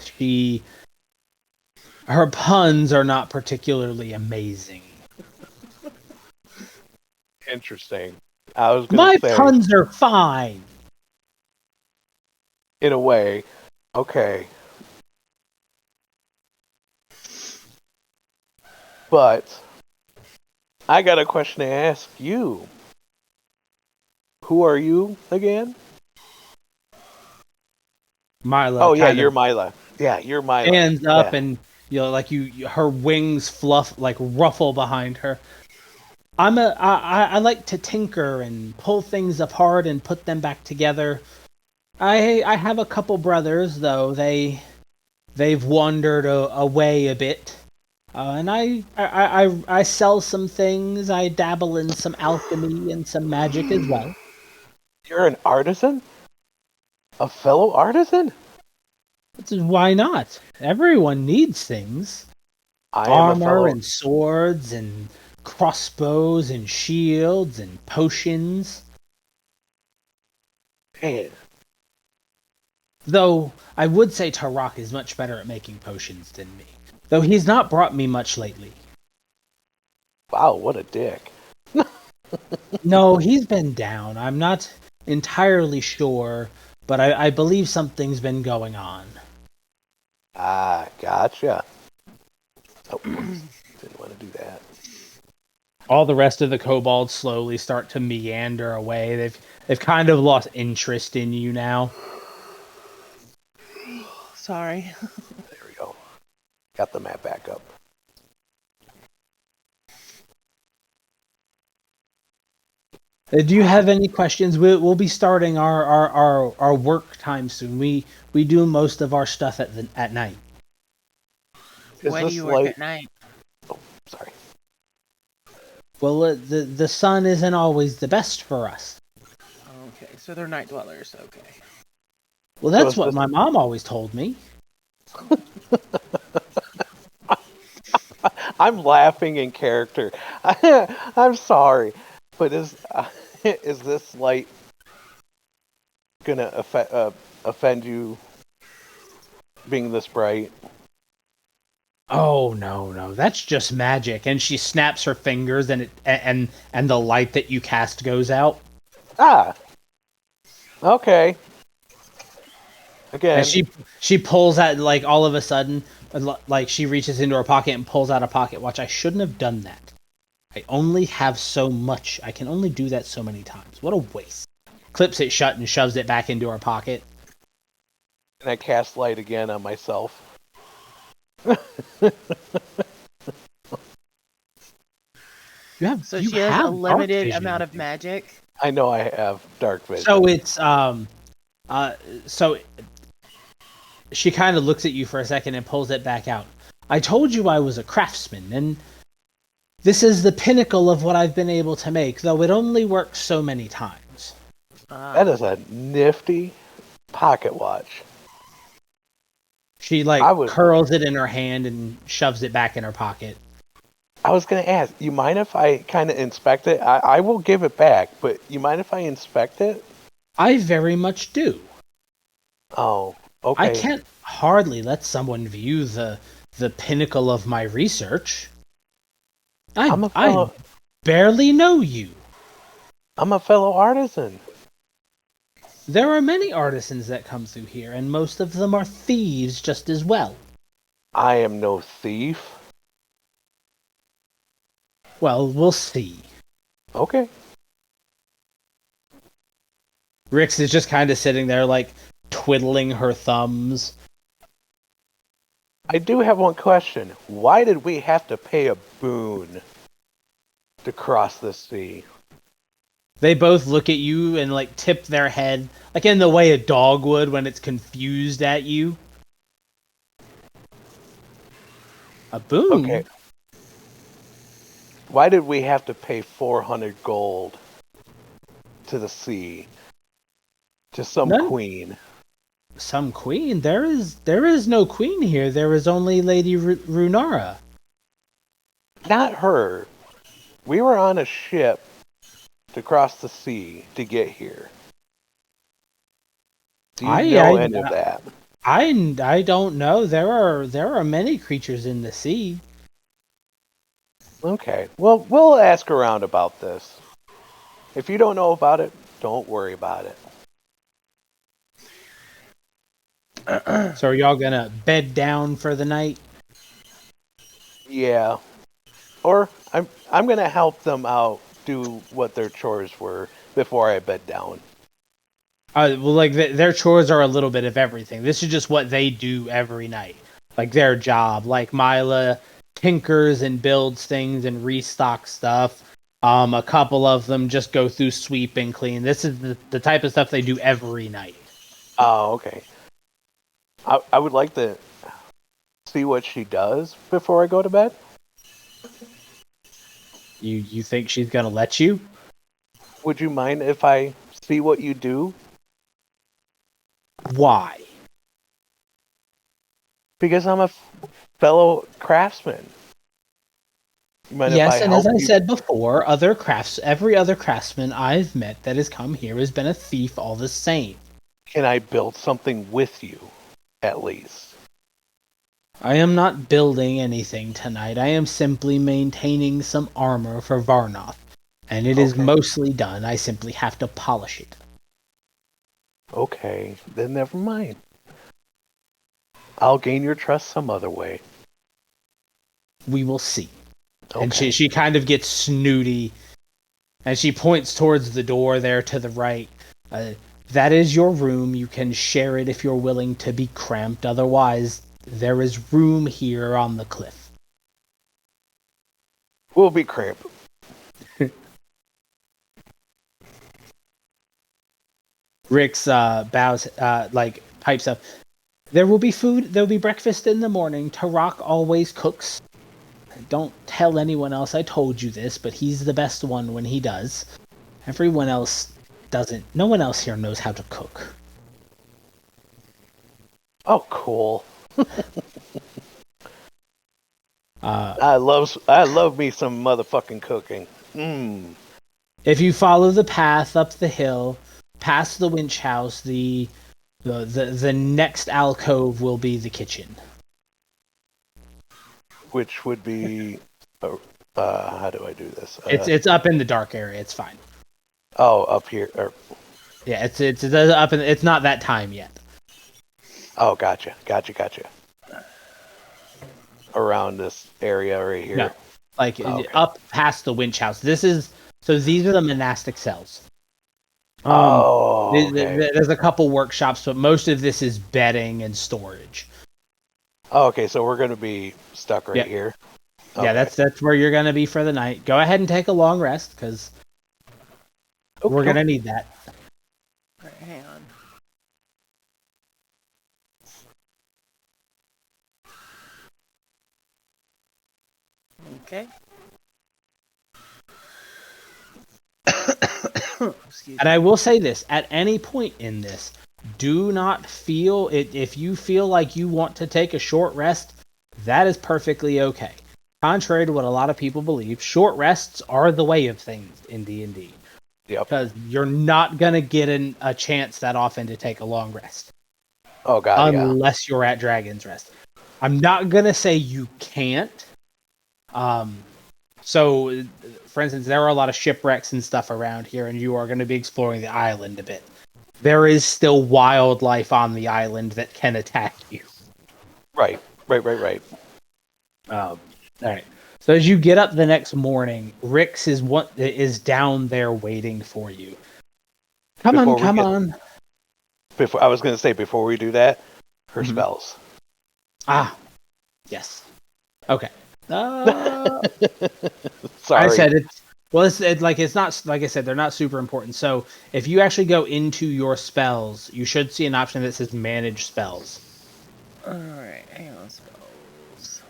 her puns are not particularly amazing.
Interesting. I was gonna say,
puns are fine.
In a way. Okay. But I got a question to ask you. Who are you again?
Mila.
Oh yeah, you're Mila. Yeah, you're Mila.
Stands up and her wings ruffle behind her. I like to tinker and pull things apart and put them back together. I have a couple brothers though. They've wandered away a bit. And I sell some things. I dabble in some alchemy and some magic as well.
You're an artisan? A fellow artisan?
Why not? Everyone needs things. Armor and swords and crossbows and shields and potions.
Man.
Though I would say Tarak is much better at making potions than me. Though he's not brought me much lately.
Wow, what a dick.
No, he's been down. I'm not entirely sure, but I believe something's been going on.
Ah, gotcha. Oh, didn't want to do that.
All the rest of the kobolds slowly start to meander away. They've kind of lost interest in you now.
Sorry.
There we go. Got the map back up.
Do you have any questions? We'll be starting our work time soon. We do most of our stuff at night.
When do you work at night?
Oh, sorry.
Well, the sun isn't always the best for us.
Okay, so they're night dwellers. Okay.
Well, that's what my mom always told me.
I'm laughing in character. I'm sorry, but is this light gonna offend you being this bright?
Oh no, that's just magic. And she snaps her fingers, and and the light that you cast goes out.
Ah, okay. Again,
And she pulls out, like, all of a sudden, like, she reaches into her pocket and pulls out a pocket watch. I shouldn't have done that. I only have so much. I can only do that so many times. What a waste. Clips it shut and shoves it back into her pocket.
and I cast light again on myself.
So she has a limited amount of magic.
I know I have dark vision.
So it's so she kind of looks at you for a second and pulls it back out. I told you I was a craftsman, and this is the pinnacle of what I've been able to make, though it only works so many times.
That is a nifty pocket watch.
She curls it in her hand and shoves it back in her pocket.
I was going to ask, you mind if I kind of inspect it? I will give it back, but you mind if I inspect it?
I very much do.
Oh, okay.
I can't hardly let someone view the pinnacle of my research. I barely know you.
I'm a fellow artisan.
There are many artisans that come through here, and most of them are thieves just as well.
I am no thief.
Well, we'll see.
Okay.
Rix is just kind of sitting there, like, twiddling her thumbs.
I do have one question. Why did we have to pay a boon to cross the sea?
They both look at you and, like, tip their head, like in the way a dog would when it's confused at you. A boon?
Okay. Why did we have to pay 400 gold to the sea? To some queen?
Some queen? There is no queen here. There is only Lady Runara.
Not her. We were on a ship to cross the sea to get here. Do you know any of that?
I don't know. There are many creatures in the sea.
Okay. Well, we'll ask around about this. If you don't know about it, don't worry about
it. So are y'all gonna bed down for the night?
Yeah. Or I'm gonna help them out do what their chores were before I bed down.
Well, like, their chores are a little bit of everything. This is just what they do every night, like their job. Like Mila tinkers and builds things and restocks stuff. A couple of them just go through sweep and clean. This is the type of stuff they do every night.
Oh, okay. I would like to see what she does before I go to bed.
You think she's gonna let you?
Would you mind if I see what you do?
Why?
Because I'm a fellow craftsman.
Yes, and as I said before, every other craftsman I've met that has come here has been a thief all the same.
Can I build something with you, at least?
I am not building anything tonight. I am simply maintaining some armor for Varnoth. And it is mostly done. I simply have to polish it.
Okay, then never mind. I'll gain your trust some other way.
We will see.
Okay.
And she kind of gets snooty. And she points towards the door there to the right. That is your room. You can share it if you're willing to be cramped. Otherwise, there is room here on the cliff.
We'll be cramped.
Rix bows, pipes up. There will be food. There will be breakfast in the morning. Tarok always cooks. Don't tell anyone else I told you this, but he's the best one when he does. Everyone else doesn't. No one else here knows how to cook.
Oh, cool. I love me some motherfucking cooking.
If you follow the path up the hill, past the winch house, the next alcove will be the kitchen.
which would be, how do I do this?
It's up in the dark area. It's fine.
Oh, up here.
Yeah, it's up in. It's not that time yet.
Oh, gotcha. Around this area right here.
No, like
Okay.
up past the winch house. These are the monastic cells.
Okay.
There's a couple workshops, but most of this is bedding and storage.
Oh, okay, so we're going to be stuck right here. Okay.
Yeah, that's where you're gonna be for the night. Go ahead and take a long rest because we're gonna need that.
All right, hang on. Okay.
And I will say this, at any point in this, do not feel it. If you feel like you want to take a short rest, that is perfectly okay. Contrary to what a lot of people believe, short rests are the way of things in D&D.
Yep.
Because you're not going to get a chance that often to take a long rest.
Oh, God,
unless you're at Dragon's Rest. I'm not going to say you can't. So, for instance, there are a lot of shipwrecks and stuff around here, and you are going to be exploring the island a bit. There is still wildlife on the island that can attack you.
Right.
All right. So as you get up the next morning, Rix is down there waiting for you. Come on.
I was going to say, before we do that, her spells.
Ah, yes. Okay.
Sorry.
I said it's not like I said, they're not super important. So if you actually go into your spells, you should see an option that says manage spells.
Alright, hang on, spells.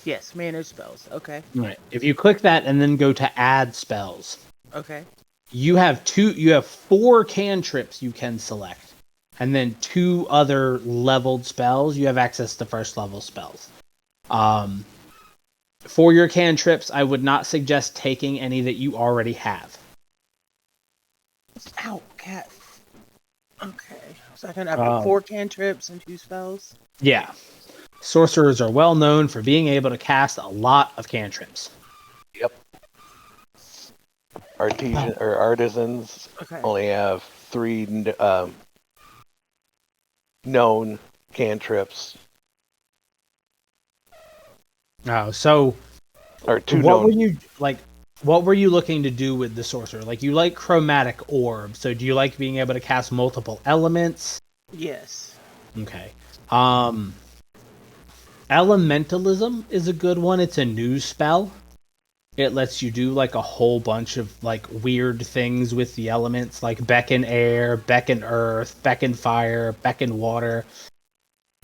Yes, manage spells. Okay.
Right. If you click that and then go to add spells.
Okay.
You have 4 cantrips you can select. And then 2 other leveled spells. You have access to first level spells. For your cantrips, I would not suggest taking any that you already have.
Ow, cat. Okay. So I can have 4 cantrips and 2 spells?
Yeah. Sorcerers are well known for being able to cast a lot of cantrips.
Yep. Artisans only have 3 known cantrips.
Oh, so
or 2
what
known.
What were you looking to do with the sorcerer? Like, you like chromatic orb, so do you like being able to cast multiple elements?
Yes.
Okay. Elementalism is a good one. It's a new spell. It lets you do like a whole bunch of like weird things with the elements, like beckon air, beckon earth, beckon fire, beckon water.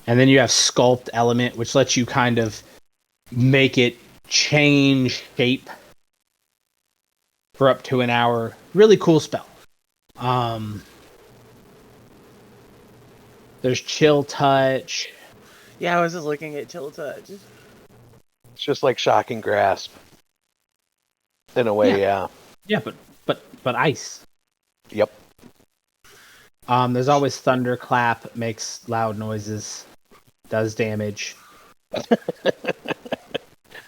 And then you have sculpt element, which lets you kind of make it change shape for up to an hour. Really cool spell. There's chill touch.
Yeah, I was just looking at chill touch.
It's just like shocking grasp. In a way, yeah.
Yeah, but ice.
Yep.
There's always thunderclap, makes loud noises, does damage.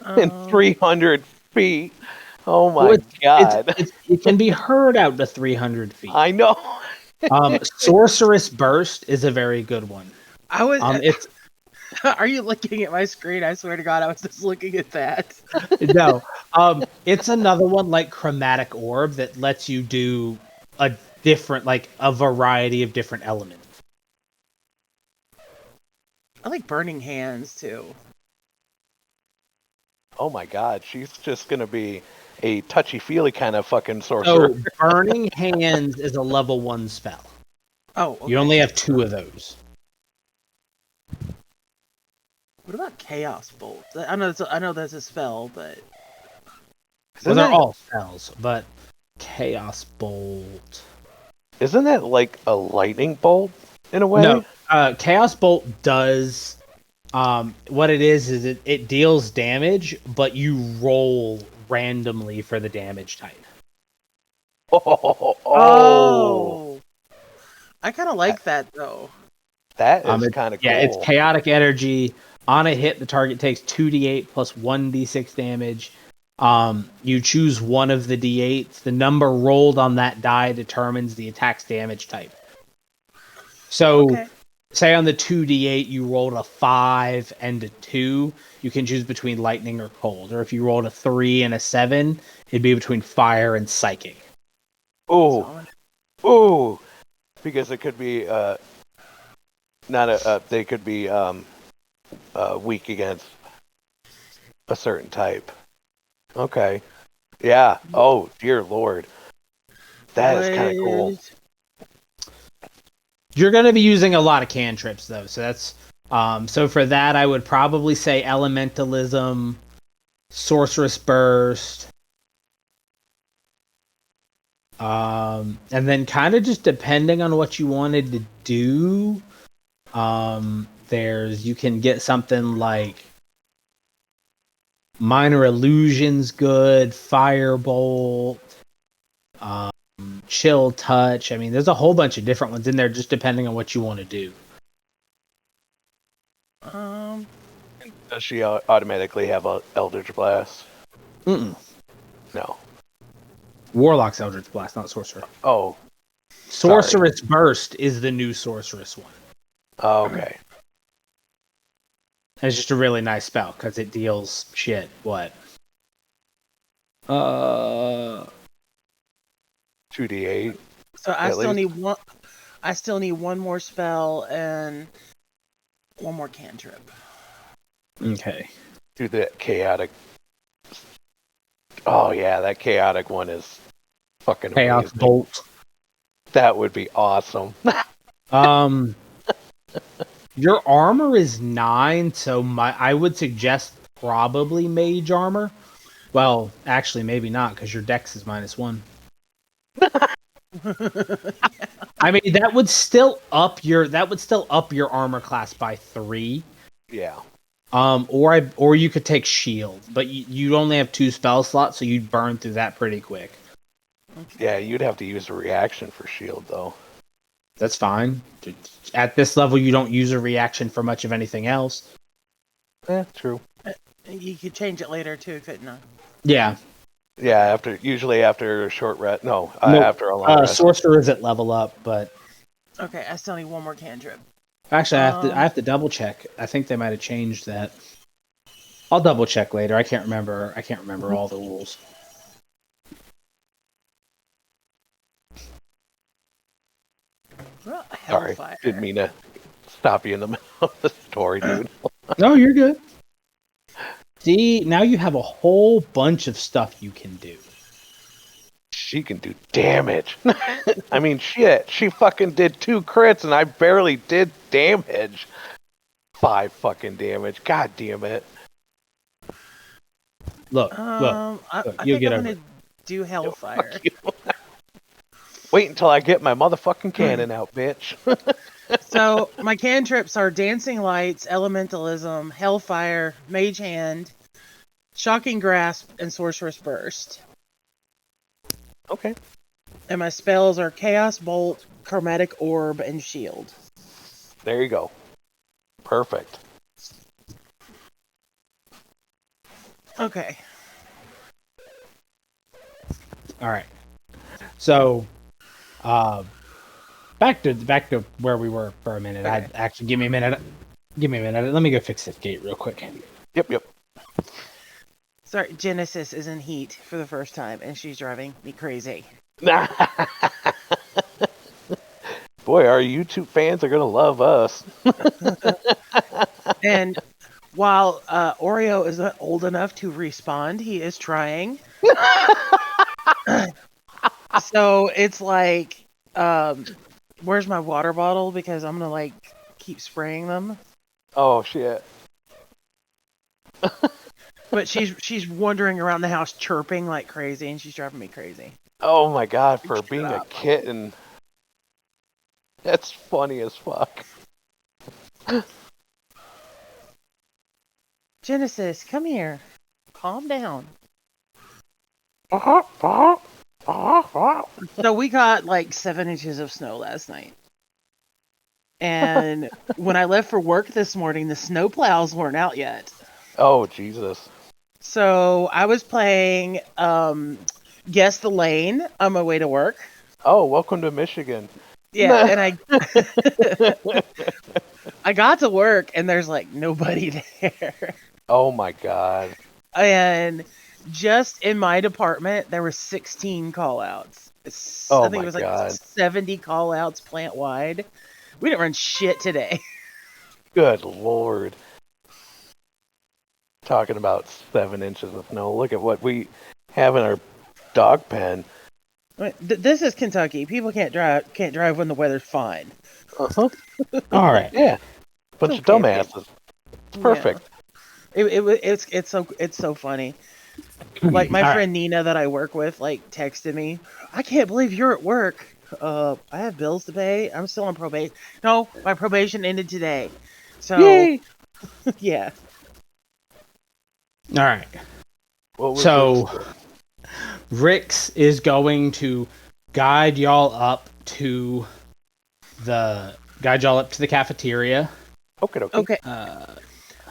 And 300 feet. Oh my god.
It can be heard out to 300 feet.
I know.
Sorceress Burst is a very good one.
I was.
It's.
Are you looking at my screen? I swear to God, I was just looking at that.
No. It's another one like Chromatic Orb that lets you do a variety of different elements.
I like Burning Hands too.
Oh my god, she's just gonna be a touchy-feely kind of fucking sorcerer.
So, Burning Hands is a level 1 spell.
Oh, okay.
You only have 2 of those.
What about Chaos Bolt? I know that's a spell, but
Well, they're all spells, but Chaos Bolt.
Isn't that like a lightning bolt in a way?
No, Chaos Bolt does. What it is it deals damage, but you roll randomly for the damage type.
Oh. I kind of like that though.
That is kind of cool.
Yeah, it's chaotic energy. On a hit, the target takes 2d8 plus 1d6 damage. You choose one of the d8s. The number rolled on that die determines the attack's damage type. So, say on the 2d8 you rolled a 5 and a 2, you can choose between lightning or cold. Or if you rolled a 3 and a 7, it'd be between fire and psychic.
Oh, because it could be they could be weak against a certain type. Okay. Yeah. Oh, dear Lord. That is kind of cool.
You're going to be using a lot of cantrips, though. So that's so for that, I would probably say Elementalism, Sorceress Burst, and then kind of just depending on what you wanted to do. You can get something like Minor Illusion's good, Firebolt, Chill Touch. I mean, there's a whole bunch of different ones in there, just depending on what you want to do.
Does she automatically have a Eldritch Blast?
Mm-mm.
No.
Warlock's Eldritch Blast, not Sorcerer.
Oh.
Sorceress Burst is the new Sorceress one.
Oh, okay.
And it's just a really nice spell because it deals shit. What?
2d8.
So I still need one. I still need one more spell and one more cantrip.
Okay.
Do that chaotic. Oh yeah, that chaotic one is fucking
Chaos
amazing.
Bolt.
That would be awesome.
Your armor is 9, so I would suggest probably mage armor. Well, actually, maybe not because your dex is -1. I mean, that would still up your armor class by 3.
Yeah.
Or you could take shield, but you only have 2 spell slots, so you'd burn through that pretty quick.
Yeah, you'd have to use a reaction for shield though.
That's fine. At this level, you don't use a reaction for much of anything else.
True.
You could change it later too, couldn't I?
Yeah.
Yeah, usually after a short rest. No, after a long rest.
Sorcerer is at level up, but
okay, I still need one more cantrip.
Actually, I have to double check. I think they might have changed that. I'll double check later. I can't remember all the rules.
Sorry, didn't mean to stop you in the middle of the story, dude.
No, you're good. See, now you have a whole bunch of stuff you can do.
She can do damage. I mean, shit. She fucking did 2 crits and I barely did damage. 5 fucking damage. God damn it.
Look.
I
you'll
think
get
I'm
over
gonna do Hellfire.
Wait until I get my motherfucking cannon out, bitch.
So, my cantrips are Dancing Lights, Elementalism, Hellfire, Mage Hand, Shocking Grasp, and Sorceress Burst.
Okay.
And my spells are Chaos Bolt, Chromatic Orb, and Shield.
There you go. Perfect.
Okay.
Alright. So, back to where we were for a minute.
Okay.
Actually, give me a minute. Let me go fix this gate real quick.
Yep.
Sorry, Genesis is in heat for the first time, and she's driving me crazy.
Boy, our YouTube fans are going to love us.
And while Oreo is not old enough to respond, he is trying. So it's like, where's my water bottle? Because I'm going to, keep spraying them.
Oh, shit.
But she's wandering around the house chirping like crazy, and she's driving me crazy.
Oh, my God, for being a kitten. That's funny as fuck.
Genesis, come here. Calm down. So we got 7 inches of snow last night. And when I left for work this morning, the snowplows weren't out yet.
Oh, Jesus.
So I was playing Guess the Lane on my way to work.
Oh, welcome to Michigan.
Yeah, and I got to work and there's like nobody there.
Oh my God.
And just in my department, there were 16 call-outs.
Oh
I think
my
it was like
God.
70 call-outs plant-wide. We didn't run shit today.
Good Lord. Talking about 7 inches of snow. Look at what we have in our dog pen.
This is Kentucky. People can't drive when the weather's fine.
Uh-huh.
All right.
Yeah. Bunch of dumbasses. It's perfect.
Yeah. It's so funny. Like my
All
friend Nina that I work with, like texted me, "I can't believe you're at work. I have bills to pay. I'm still on probation. No, my probation ended today. So
Yay!
yeah.
All right.
What was
So,
this?
Rix is going to guide y'all up to the cafeteria.
Okay.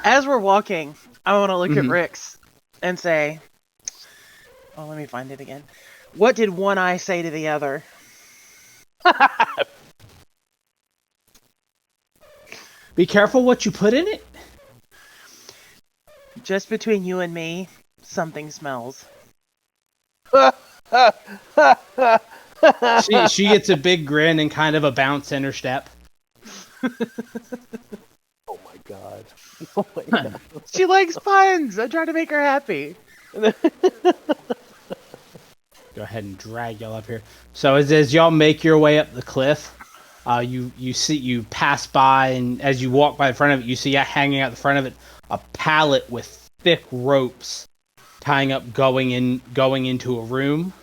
As we're walking, I want to look at
Mhm.
Rix and say, "Oh, let me find it again. What did one eye say to the other?"
Be careful what you put in it.
Just between you and me, something smells.
She gets a big grin and kind of a bounce in her step.
Oh my God. Oh my God.
She likes puns. I try to make her happy.
Go ahead and drag y'all up here. So as y'all make your way up the cliff, you pass by, and as you walk by the front of it, you see hanging out the front of it a pallet with thick ropes tying up going into a room.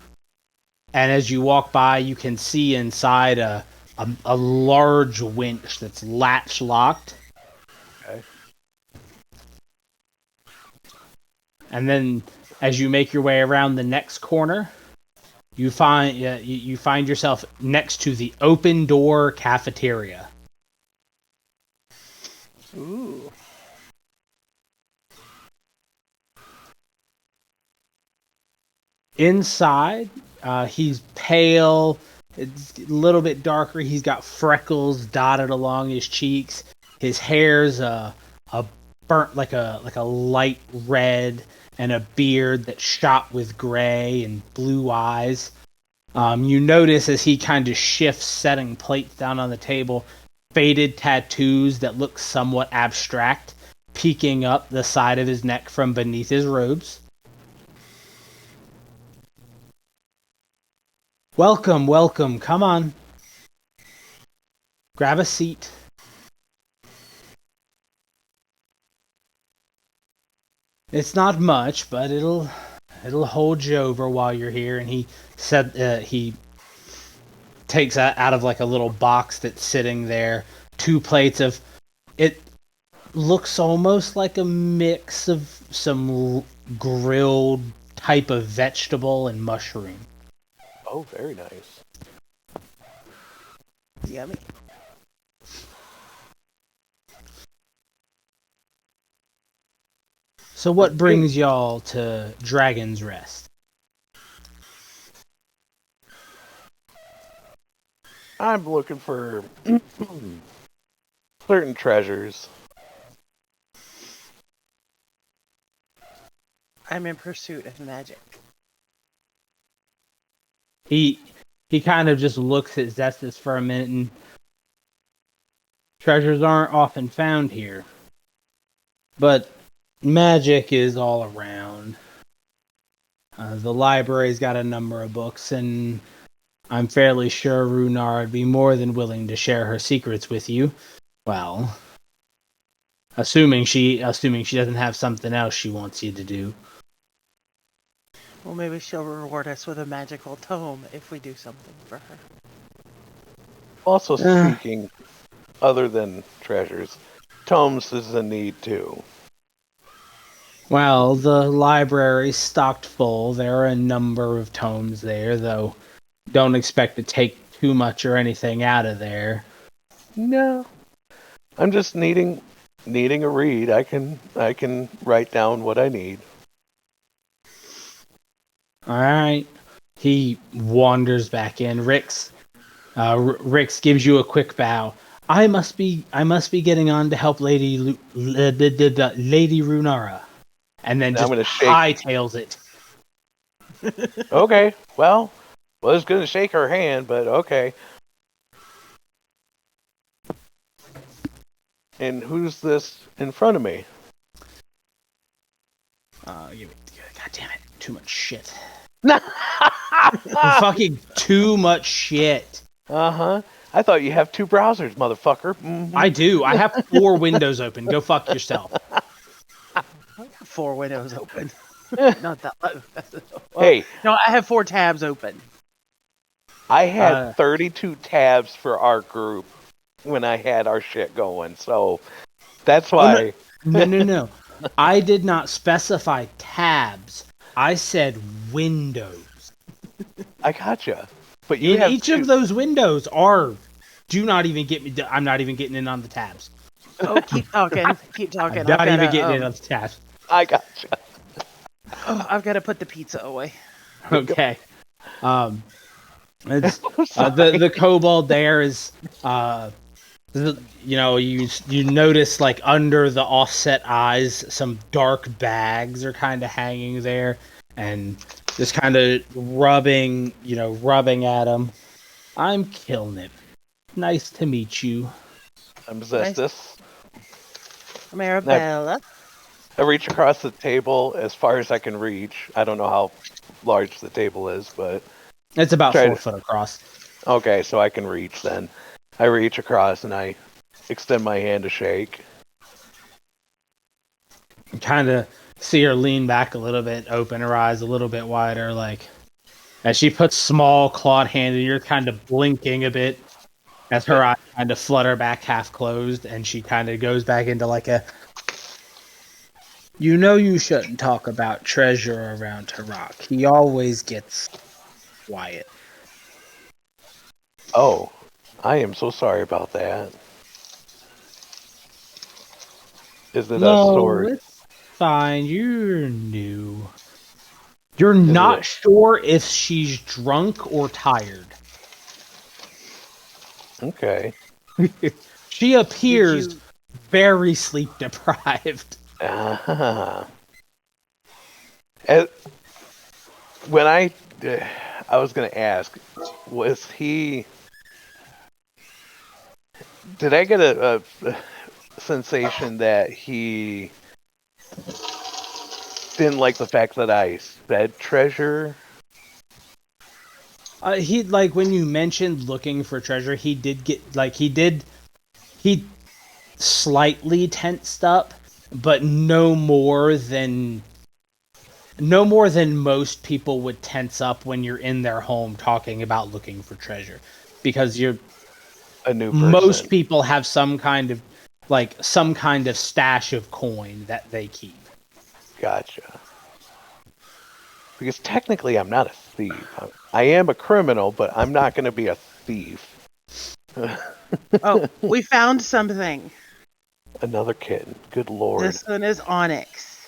And as you walk by, you can see inside a large winch that's latch locked.
Okay.
And then as you make your way around the next corner, you find yourself next to the open door cafeteria.
Ooh.
Inside, he's pale. It's a little bit darker. He's got freckles dotted along his cheeks. His hair's a burnt like a light red, and a beard that's shot with gray and blue eyes. You notice as he kind of shifts, setting plates down on the table, faded tattoos that look somewhat abstract, peeking up the side of his neck from beneath his robes. Welcome, welcome. Come on. Grab a seat. It's not much, but it'll hold you over while you're here. And he said he takes out of like a little box that's sitting there 2 plates of it. Looks almost like a mix of some grilled type of vegetable and mushroom.
Oh, very nice.
Yummy.
So what brings y'all to Dragon's Rest?
I'm looking for certain treasures.
I'm in pursuit of magic.
He kind of just looks at Zestih for a minute, and treasures aren't often found here. But magic is all around. The library's got a number of books, and I'm fairly sure Runar would be more than willing to share her secrets with you. Well, assuming she doesn't have something else she wants you to do.
Well, maybe she'll reward us with a magical tome if we do something for her.
Also speaking, other than treasures, tomes is a need too.
Well, the library's stocked full. There are a number of tomes there, though don't expect to take too much or anything out of there.
No. I'm just needing a read. I can write down what I need.
All right. He wanders back in. Rix gives you a quick bow. I must be getting on to help Lady Runara, and then just hightails it.
Okay. Well, was gonna shake her hand, but okay. And who's this in front of me?
God damn it! Too much shit. Fucking too much shit.
Uh-huh. I thought you have 2 browsers, motherfucker. Mm-hmm.
I do. I have 4 windows open. Go fuck yourself.
4 windows open. Not that. Well,
Hey.
No, I have 4 tabs open.
I had 32 tabs for our group when I had our shit going, so that's why.
No. I did not specify tabs. I said windows.
I gotcha. But you
in
have
each of those windows are. Do not even get me. I'm not even getting in on the tabs.
Oh, keep talking. Keep talking.
I'm not even getting in on the tabs.
I gotcha.
I've got to put the pizza away.
Okay. It's, the kobold there is. You notice like under the offset eyes, some dark bags are kind of hanging there, and just kind of rubbing at him. I'm killing it. Nice to meet you.
I'm Zestih.
I'm Arabella.
I reach across the table as far as I can reach. I don't know how large the table is, but
it's about 4 foot across.
Okay, so I can reach then. I reach across and I extend my hand to shake.
Kind of see her lean back a little bit, open her eyes a little bit wider, like as she puts small clawed hand in, you're kind of blinking a bit as her eyes kind of flutter back half closed, and she kind of goes back into like a. You know you shouldn't talk about treasure around Tarak. He always gets quiet.
Oh, I am so sorry about that. Is it a sword?
It's fine. You're new. You're not sure if she's drunk or tired.
Okay.
She appears very sleep deprived.
When I was going to ask, was he... Did I get a sensation that he didn't like the fact that I said treasure?
He when you mentioned looking for treasure, he slightly tensed up, but no more than most people would tense up when you're in their home talking about looking for treasure, because you're
a new person.
Most people have some kind of stash of coin that they keep.
Gotcha. Because technically I'm not a thief. I am a criminal, but I'm not going to be a thief.
Oh, we found something.
Another kitten. Good lord.
This one is Onyx.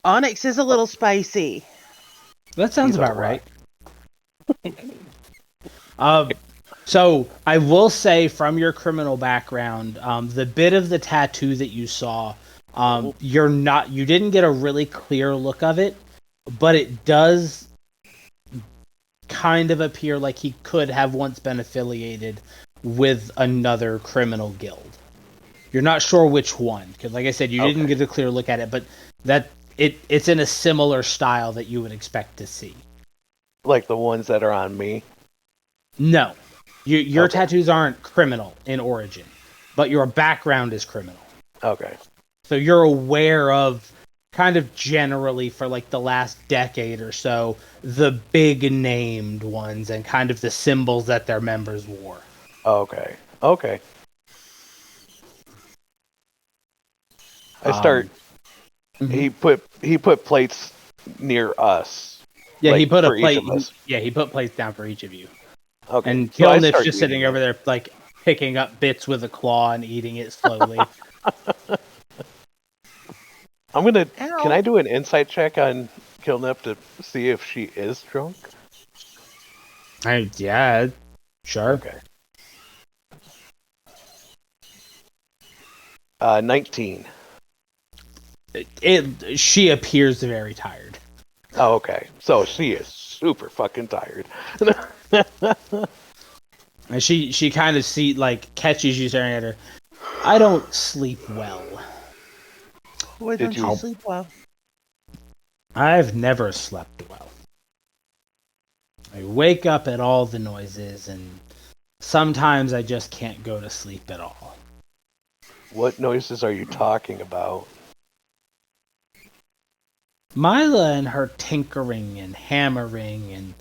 Onyx is a little spicy.
That sounds about right. So I will say, from your criminal background, the bit of the tattoo that you saw, you didn't get a really clear look of it, but it does kind of appear like he could have once been affiliated with another criminal guild. You're not sure which one, because like I said, you didn't get a clear look at it, but it's in a similar style that you would expect to see.
Like the ones that are on me?
No. Your tattoos aren't criminal in origin, but your background is criminal.
Okay.
So you're aware of, kind of generally for like the last decade or so, the big named ones and kind of the symbols that their members wore.
Okay. I start. He put plates near us.
Yeah,
like,
he put a
for
plate.
Each of us.
Yeah, he put plates down for each of you.
Okay.
And
so
Kilnif's just sitting over there, like picking up bits with a claw and eating it slowly.
Can
Ow.
I do an insight check on Kilnip to see if she is drunk?
Yeah, sure.
Okay. 19.
She appears very tired.
Oh, okay. So she is super fucking tired.
And she kind of catches you staring at her. I don't sleep well.
Why
Did
don't
you-
you sleep well?
I've never slept well. I wake up at all the noises, and sometimes I just can't go to sleep at all.
What noises are you talking about?
Mila and her tinkering and hammering, and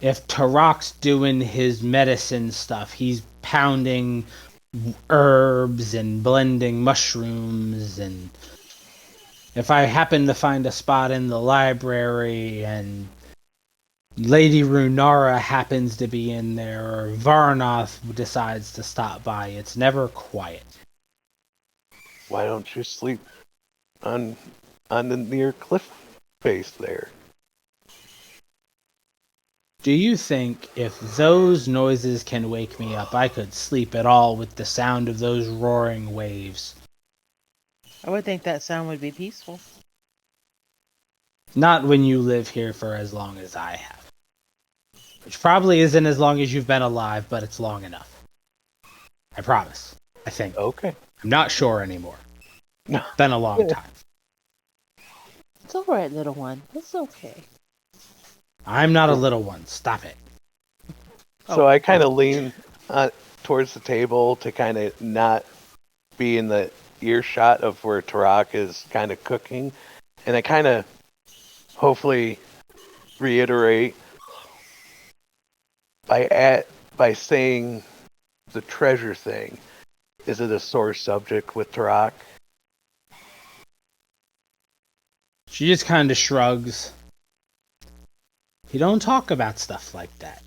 if Tarak's doing his medicine stuff, he's pounding herbs and blending mushrooms, and if I happen to find a spot in the library and Lady Runara happens to be in there, or Varnoth decides to stop by, it's never quiet.
Why don't you sleep on the near cliff face there?
Do you think if those noises can wake me up, I could sleep at all with the sound of those roaring waves?
I would think that sound would be peaceful.
Not when you live here for as long as I have. Which probably isn't as long as you've been alive, but it's long enough. I promise. I think.
Okay.
I'm not sure anymore. Been a long time.
It's all right, little one. It's okay.
I'm not a little one. Stop it.
So I kind of lean towards the table to kind of not be in the earshot of where Tarak is kind of cooking. And I kind of hopefully reiterate by saying the treasure thing. Is it a sore subject with Tarak?
She just kind of shrugs. He don't talk about stuff like that.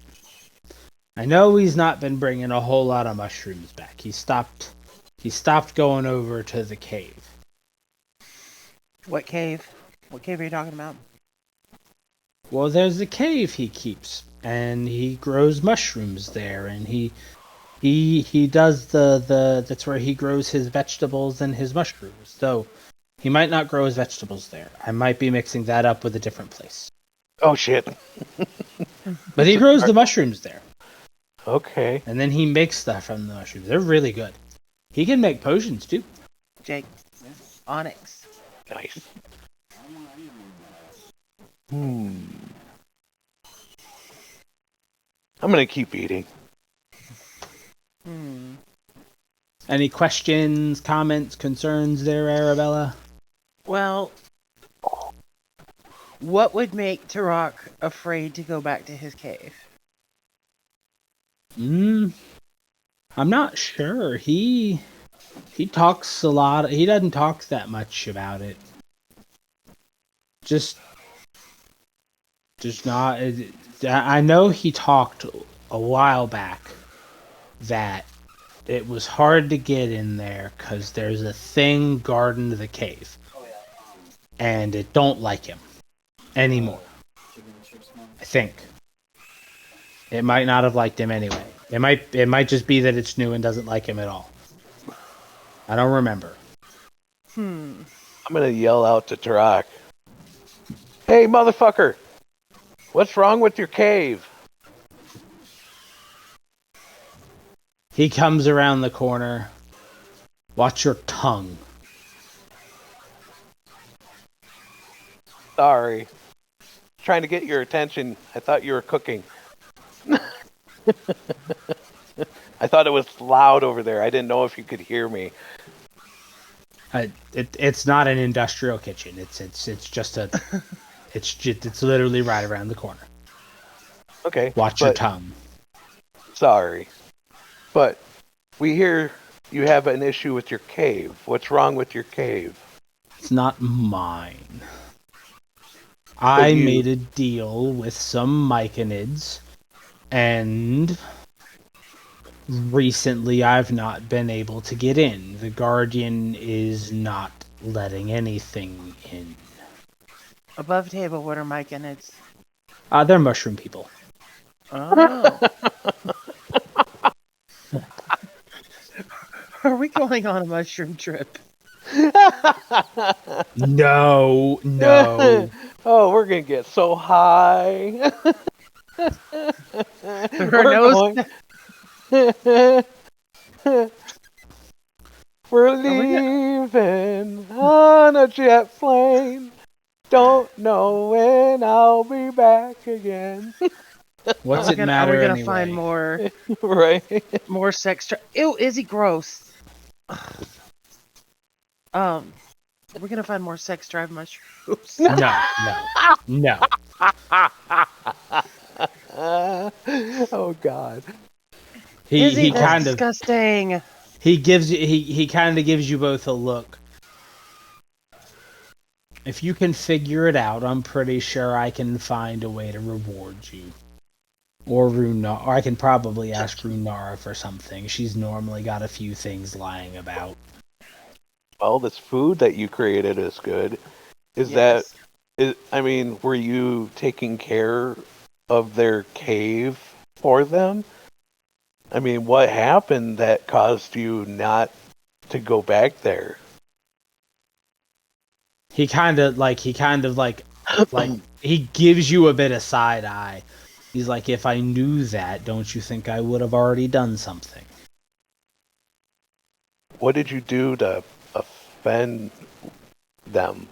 I know he's not been bringing a whole lot of mushrooms back. He stopped going over to the cave.
What cave? What cave are you talking about?
Well, there's a cave he keeps, and he grows mushrooms there, and he does that's where he grows his vegetables and his mushrooms. So he might not grow his vegetables there. I might be mixing that up with a different place.
Oh shit.
But he grows the mushrooms there.
Okay.
And then he makes stuff from the mushrooms. They're really good. He can make potions too.
Jake. Onyx.
Nice. I'm gonna keep eating.
Any questions, comments, concerns there, Arabella?
Well, what would make Tarak afraid to go back to his cave?
I'm not sure. He talks a lot. He doesn't talk that much about it. Just not. I know he talked a while back that it was hard to get in there because there's a thing guarding the cave, and it don't like him anymore. I think it might not have liked him anyway. It might just be that it's new and doesn't like him at all. I don't remember.
I'm gonna yell out to Tarak. Hey, motherfucker! What's wrong with your cave?
He comes around the corner. Watch your tongue.
Sorry. Trying to get your attention. I thought you were cooking. I thought it was loud over there. I didn't know if you could hear me.
It's not an industrial kitchen. It's just a. It's literally right around the corner.
Okay.
Watch your tongue.
Sorry. But we hear you have an issue with your cave. What's wrong with your cave?
It's not mine. I made a deal with some myconids, and Recently, I've not been able to get in. The Guardian is not letting anything in.
Above table, what are my canids?
They're mushroom people.
Oh. Are we going on a mushroom trip?
No, no.
Oh, we're gonna get so high.
There are no.
We're leaving on a jet plane. Don't know when I'll be back again.
What's it
Are
matter
we gonna
anyway?
find more
Right.
more sex? Ew, Izzy, gross. We're gonna find more sex drive mushrooms.
No.
Oh God.
Izzy,
He
that's
kind of
disgusting.
he kind of gives you both a look. If you can figure it out, I'm pretty sure I can find a way to reward you. Or Runara. Or I can probably ask Runara for something. She's normally got a few things lying about.
Well, this food that you created is good.
Yes.
I mean, were you taking care of their cave for them? I mean, what happened that caused you not to go back there?
He kind of like he gives you a bit of side eye. He's like, if I knew that, don't you think I would have already done something?
What did you do to offend them?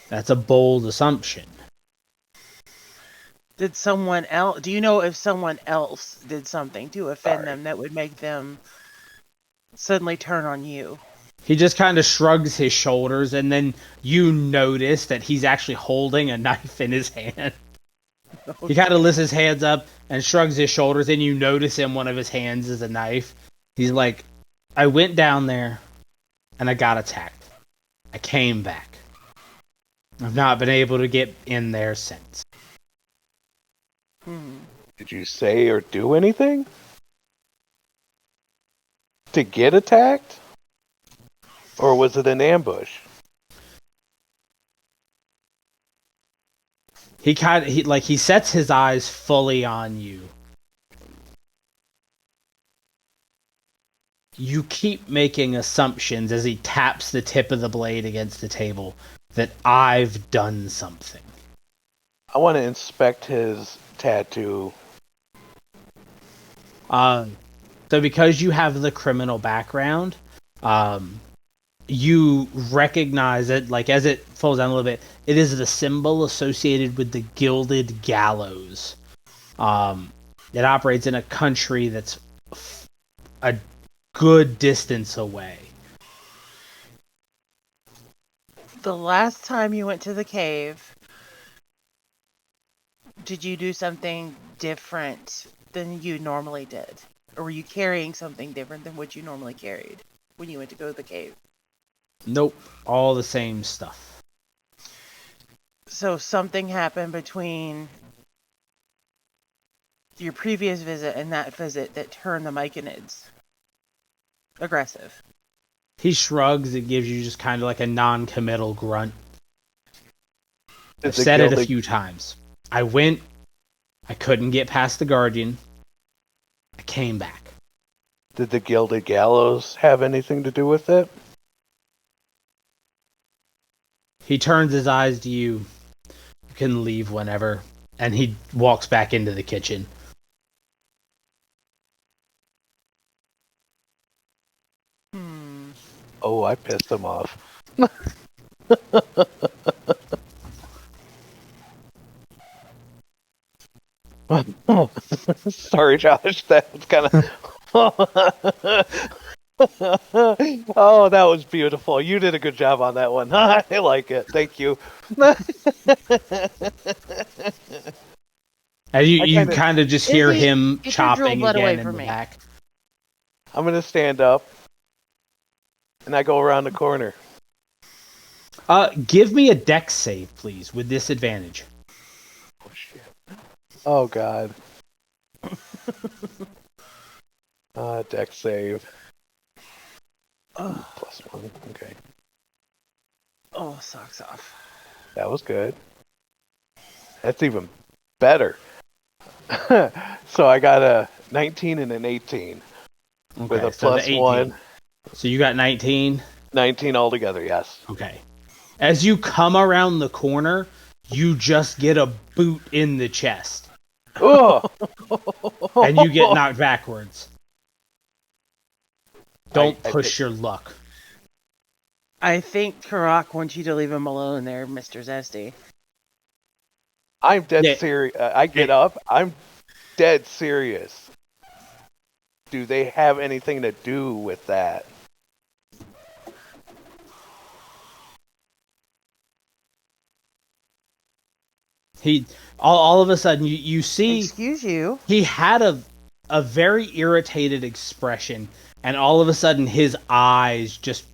That's a bold assumption.
Did someone else? Do you know if someone else did something to offend
Sorry.
them that would make them suddenly turn on you?
He just kind of shrugs his shoulders, and then you notice that he's actually holding a knife in his hand. He kind of lifts his hands up and shrugs his shoulders, and you notice in one of his hands is a knife. He's like, I went down there, and I got attacked. I came back. I've not been able to get in there since.
Did you say or do anything to get attacked? Or was it an ambush?
He sets his eyes fully on you. You keep making assumptions as he taps the tip of the blade against the table that I've done something.
I want to inspect his tattoo.
So because you have the criminal background, you recognize it, like as it falls down a little bit, it is the symbol associated with the Gilded Gallows. It operates in a country that's a good distance away.
The last time you went to the cave, did you do something different than you normally did? Or were you carrying something different than what you normally carried when you went to go to the cave?
Nope, all the same stuff.
So something happened between your previous visit and that visit that turned the Myconids aggressive.
He shrugs and gives you just kind of like a non-committal grunt. I've said it a few times. I went, I couldn't get past the Guardian, I came back.
Did the Gilded Gallows have anything to do with it?
He turns his eyes to you. You can leave whenever. And he walks back into the kitchen.
Oh, I pissed him off. Sorry, Josh. That was kind of... Oh, that was beautiful. You did a good job on that one. I like it. Thank you.
And you kind of just hear him
get your drill
chopping
blood away
again in
from
the
me.
back.
I'm going to stand up. And I go around the corner.
Give me a dex save, please, with disadvantage.
Oh, shit. Oh, God. Deck save.
Oh,
+1. Okay.
oh, socks off.
That was good. That's even better. So I got a 19 and an 18 with a
so the
+1.
So you got 19?
19 altogether, yes.
Okay. As you come around the corner, you just get a boot in the chest.
Ugh.
And you get knocked backwards. Don't
I
push your luck.
I think Karak wants you to leave him alone there, Mr. Zesty.
I'm dead serious. I get up. I'm dead serious. Do they have anything to do with that?
He all of a sudden you see
Excuse you.
he had a very irritated expression, and all of a sudden his eyes just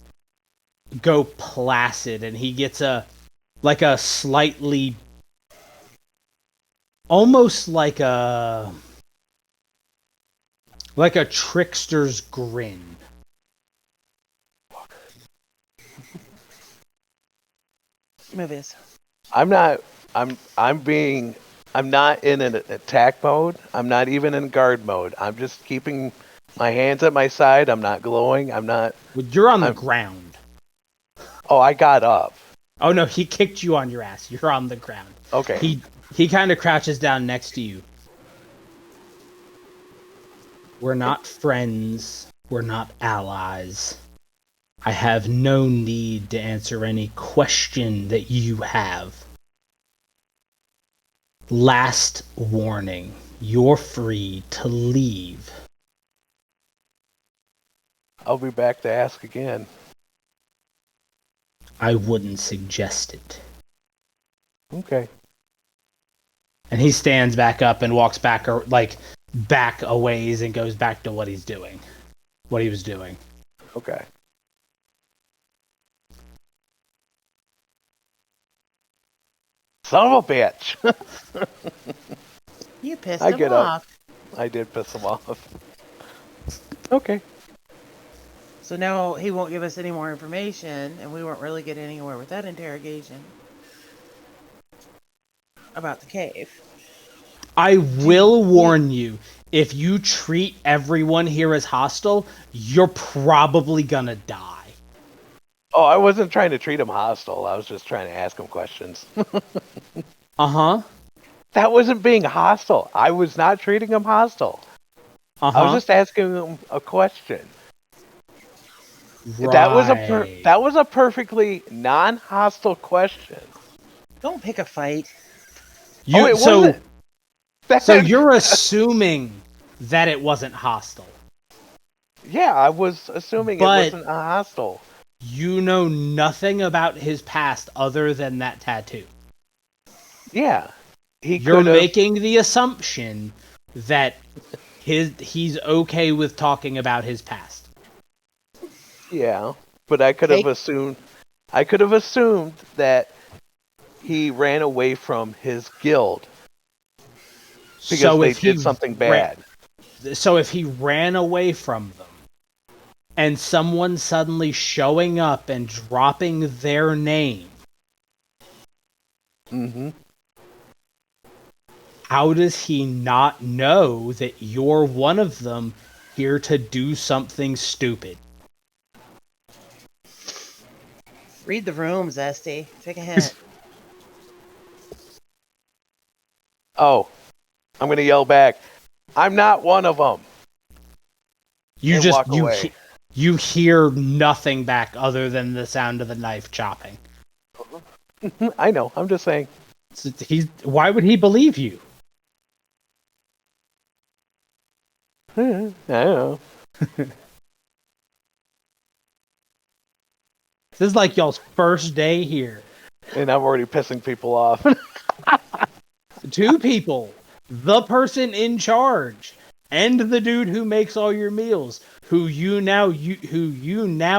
go placid, and he gets a slightly, almost like a trickster's grin.
Move this.
I'm not in an attack mode. I'm not even in guard mode. I'm just keeping my hands at my side. I'm not glowing.
Well, you're on the ground.
Oh, I got up.
Oh no, he kicked you on your ass. You're on the ground.
Okay.
He kind of crouches down next to you. We're not friends. We're not allies. I have no need to answer any question that you have. Last warning. You're free to leave.
I'll be back to ask again.
I wouldn't suggest it.
Okay.
And he stands back up and walks back a ways and goes back to what he was doing.
Okay. Son of a bitch!
You pissed
I
him
get
off.
up. I did piss him off. Okay.
So now he won't give us any more information, and we won't really get anywhere with that interrogation about the cave.
I will warn you, if you treat everyone here as hostile, you're probably gonna die.
Oh, I wasn't trying to treat him hostile. I was just trying to ask him questions.
Uh-huh.
That wasn't being hostile. I was not treating him hostile.
Uh-huh.
I was just asking him a question.
Right.
That was a perfectly non-hostile question.
Don't pick a fight.
Wasn't.
So you're assuming that it wasn't hostile.
Yeah, I was assuming it wasn't hostile.
You know nothing about his past other than that tattoo.
Yeah.
You're making the assumption that he's okay with talking about his past.
Yeah, but I could have assumed that he ran away from his guild because they did something bad.
So if he ran away from them, and someone suddenly showing up and dropping their name,
mm-hmm.
How does he not know that you're one of them here to do something stupid?
Read the room, Zesty. Take a hint.
Oh, I'm gonna yell back. I'm not one of them.
You hear nothing back other than the sound of the knife chopping.
I know. I'm just saying.
Why would he believe you?
I don't know.
This is like y'all's first day here.
And I'm already pissing people off.
2 people. The person in charge. And the dude who makes all your meals. Who you now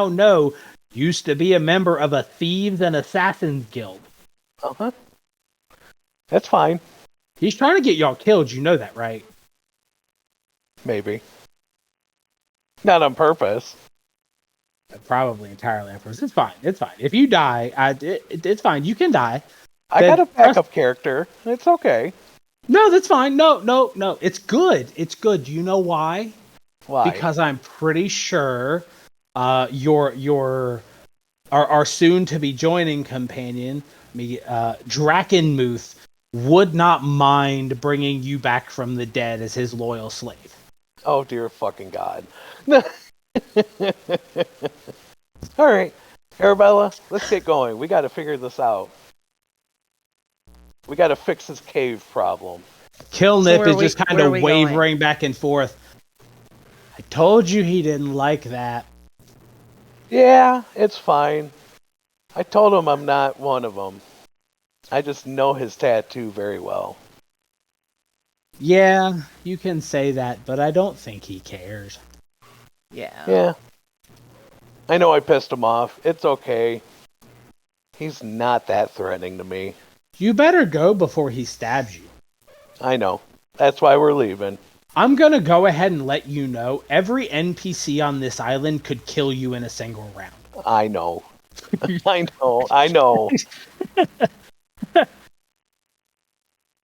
know used to be a member of a thieves and assassins guild.
Uh-huh. That's fine.
He's trying to get y'all killed, you know that, right?
Maybe. Not on purpose.
Probably entirely on purpose. It's fine. It's fine. If you die, it's fine. You can die.
I got a backup character. It's okay.
No, that's fine. No. It's good. It's good. Do you know why?
Why?
Because I'm pretty sure our soon to be joining companion, Drakenmuth, would not mind bringing you back from the dead as his loyal slave.
Oh dear fucking god. All right, Arabella, let's get going. We got to figure this out. We got to fix this cave problem.
Killnip is just kind of wavering back and forth. I told you he didn't like that.
Yeah, it's fine. I told him I'm not one of them. I just know his tattoo very well.
Yeah, you can say that, but I don't think he cares.
Yeah. I know I pissed him off. It's okay. He's not that threatening to me.
You better go before he stabs you.
I know. That's why we're leaving.
I'm gonna go ahead and let you know, every NPC on this island could kill you in a single round.
I know. I know.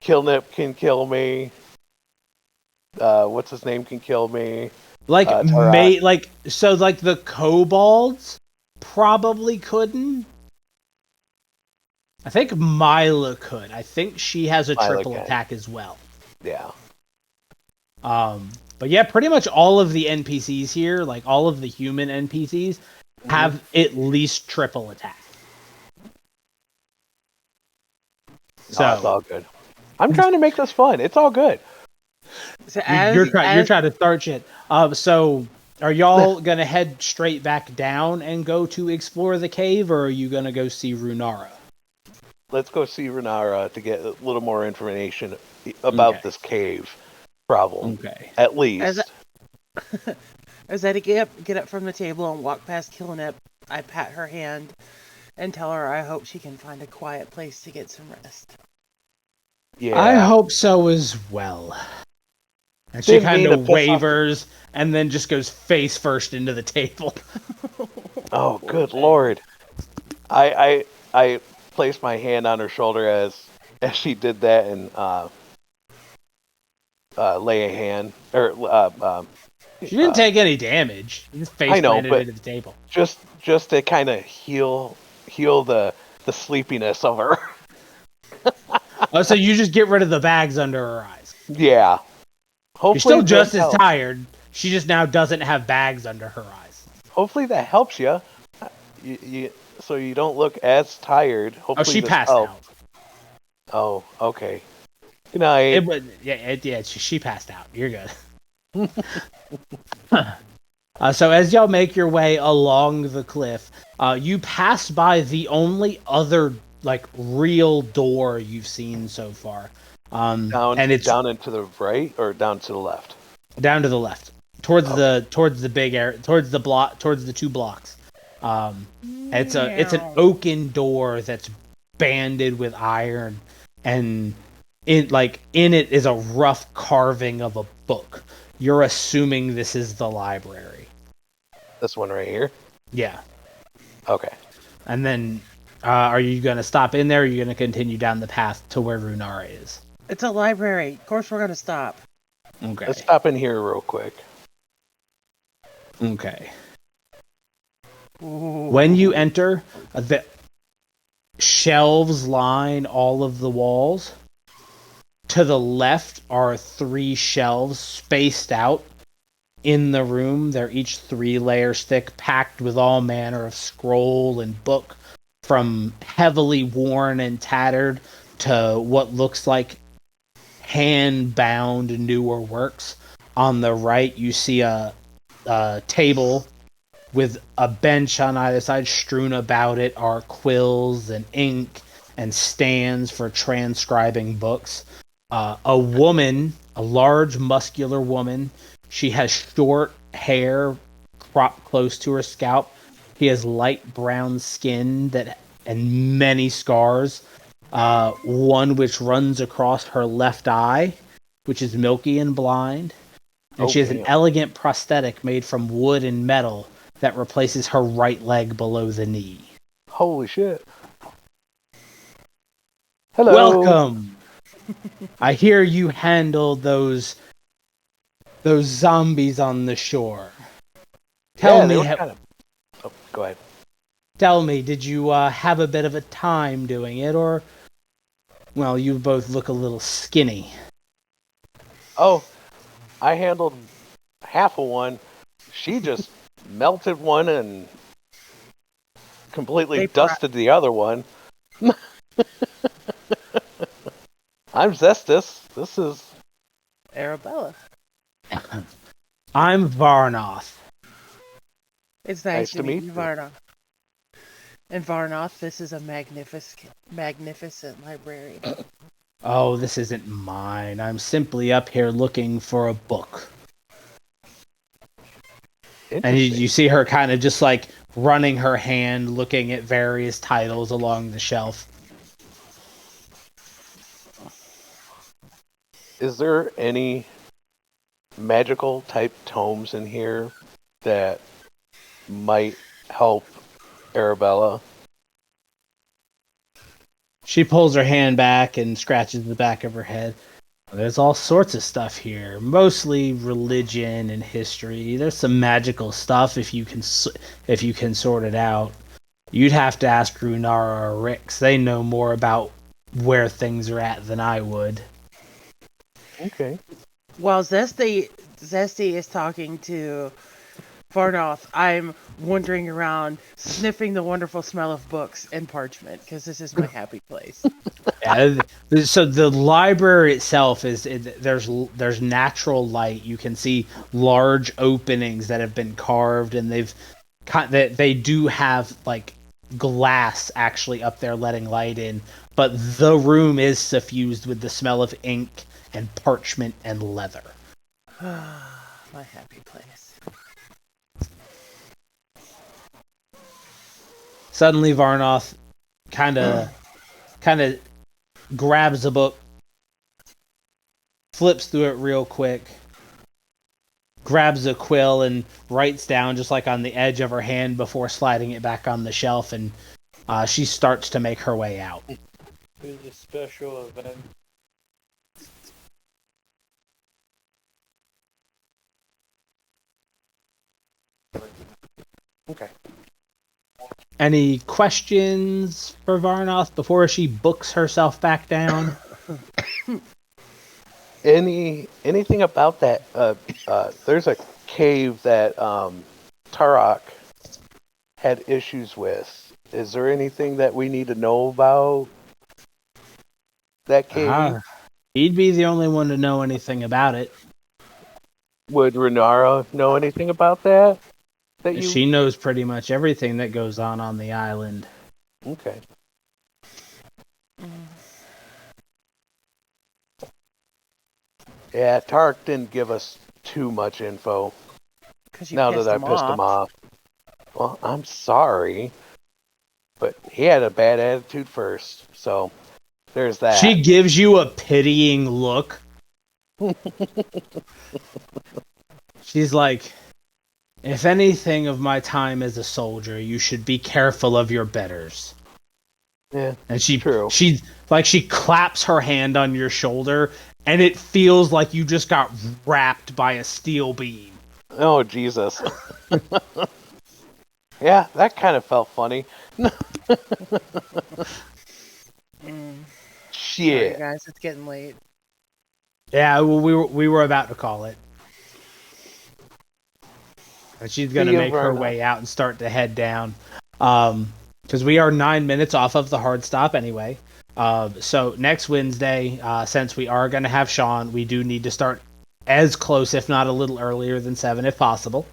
Killnip can kill me. What's his name can kill me.
The kobolds probably couldn't. I think Mila could. I think she has a triple attack as well.
Yeah.
But yeah, pretty much all of the NPCs here, like all of the human NPCs, have at least triple attack. So
it's all good. I'm trying to make this fun. It's all good.
So you're trying to start shit. So are y'all gonna head straight back down and go to explore the cave, or are you gonna go see Runara?
Let's go see Runara to get a little more information about this cave problem.
Okay.
At least.
As I get up from the table and walk past Killnip, I pat her hand and tell her I hope she can find a quiet place to get some rest.
Yeah.
I hope so as well. And she kind of wavers and then just goes face first into the table.
Oh, good lord. I placed my hand on her shoulder as she did that and lay a hand.
She didn't take any damage. She just face planted into the table.
Just to kind of heal the sleepiness of her.
Oh, so you just get rid of the bags under her eyes.
Yeah.
Hopefully you're still just as tired. She just now doesn't have bags under her eyes.
Hopefully that helps you. So you don't look as tired. Hopefully
she passed out.
Oh, okay. Good night.
She passed out. You're good. So as y'all make your way along the cliff, you pass by the only other real door you've seen so far.
Down into the right or down to the left?
Down to the left, towards the big area, towards the 2 blocks. It's an oaken door that's banded with iron, and in it is a rough carving of a book. You're assuming this is the library.
This one right here?
Yeah.
Okay.
And then, are you going to stop in there, or are you going to continue down the path to where Runara is?
It's a library. Of course we're going to stop.
Okay.
Let's stop in here real quick.
Okay. Ooh. When you enter, the shelves line all of the walls. To the left are 3 shelves spaced out in the room. They're each 3 layers thick, packed with all manner of scroll and book, from heavily worn and tattered to what looks like hand-bound newer works. On the right, you see a table with a bench on either side. Strewn about it are quills and ink and stands for transcribing books. A woman, a large, muscular woman. She has short hair cropped close to her scalp. She has light brown skin and many scars. One which runs across her left eye, which is milky and blind. And she has an
damn.
elegant prosthetic made from wood and metal that replaces her right leg below the knee.
Holy shit. Hello.
Welcome! I hear you handled those zombies on the shore. Tell me,
Oh, go ahead.
Tell me, did you have a bit of a time doing it, or... Well, you both look a little skinny.
Oh, I handled half of one. She just melted one and completely dusted the other one. I'm Zestih. This is
Arabella.
I'm Varnoth.
It's nice to meet you, Varnoth. And Varnoth, this is a magnificent library.
Oh, this isn't mine. I'm simply up here looking for a book. And you see her kind of just like running her hand, looking at various titles along the shelf.
Is there any magical type tomes in here that might help Arabella?
She pulls her hand back and scratches the back of her head. There's all sorts of stuff here, mostly religion and history. There's some magical stuff if you can sort it out. You'd have to ask Runara or Rix. They know more about where things are at than I would.
Okay.
While Zestih is talking to Varnoth, I'm wandering around, sniffing the wonderful smell of books and parchment, because this is my happy place.
Yeah, so the library itself there's natural light. You can see large openings that have been carved, and they do have like glass actually up there letting light in. But the room is suffused with the smell of ink and parchment and leather.
My happy place.
Suddenly, Varnoth kind of grabs a book, flips through it real quick, grabs a quill and writes down just like on the edge of her hand before sliding it back on the shelf, and she starts to make her way out.
It's a special event.
Okay.
Any questions for Varnoth before she books herself back down?
Anything about that? There's a cave that Tarok had issues with. Is there anything that we need to know about that cave?
He'd be the only one to know anything about it.
Would Renara know anything about that?
She knows pretty much everything that goes on the island.
Okay. Yeah, Tark didn't give us too much info. Now that I pissed him off. Well, I'm sorry. But he had a bad attitude first, so there's that.
She gives you a pitying look. She's like, if anything of my time as a soldier, you should be careful of your betters.
Yeah,
and she
true.
She claps her hand on your shoulder, and it feels like you just got wrapped by a steel beam.
Oh, Jesus. Yeah, that kind of felt funny. Shit.
Sorry, guys, it's getting late.
Yeah, well, we were about to call it. And she's going to make her way out and start to head down. Because we are 9 minutes off of the hard stop anyway. So next Wednesday, since we are going to have Sean, we do need to start as close, if not a little earlier than 7 if possible.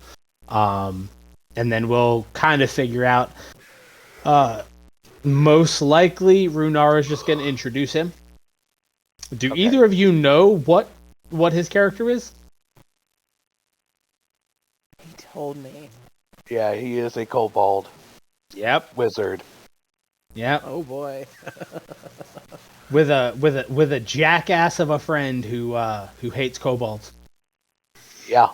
And then we'll kind of figure out. Most likely, Runar is just going to introduce him. Do either of you know what his character is?
He told me.
Yeah, he is a kobold.
Yep.
Wizard.
Yep.
Oh boy.
with a jackass of a friend who hates kobolds.
Yeah.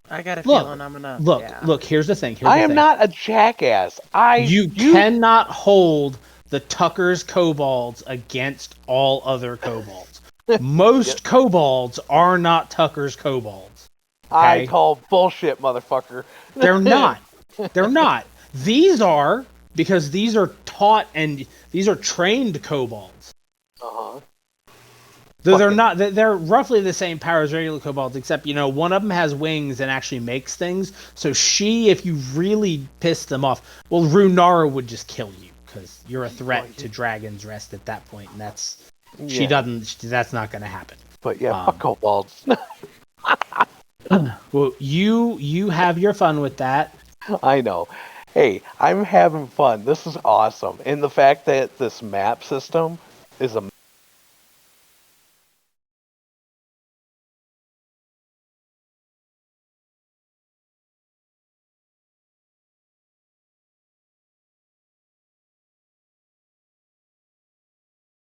I got a
Look,
feeling I'm gonna.
Look. Here's the thing.
I am not a jackass.
You cannot hold the Tucker's kobolds against all other kobolds. Most kobolds are not Tucker's kobolds. Okay?
I call bullshit, motherfucker.
They're not. They're not. These are, because these are taught and these are trained kobolds.
Uh-huh.
Though they're not, they're roughly the same power as regular kobolds, except, one of them has wings and actually makes things. So if you really piss them off, well, Runara would just kill you, because you're a threat to Dragon's Rest at that point, and that's not going to happen.
But yeah, fuck kobolds.
Well, you have your fun with that.
I know. Hey, I'm having fun. This is awesome. And the fact that this map system is a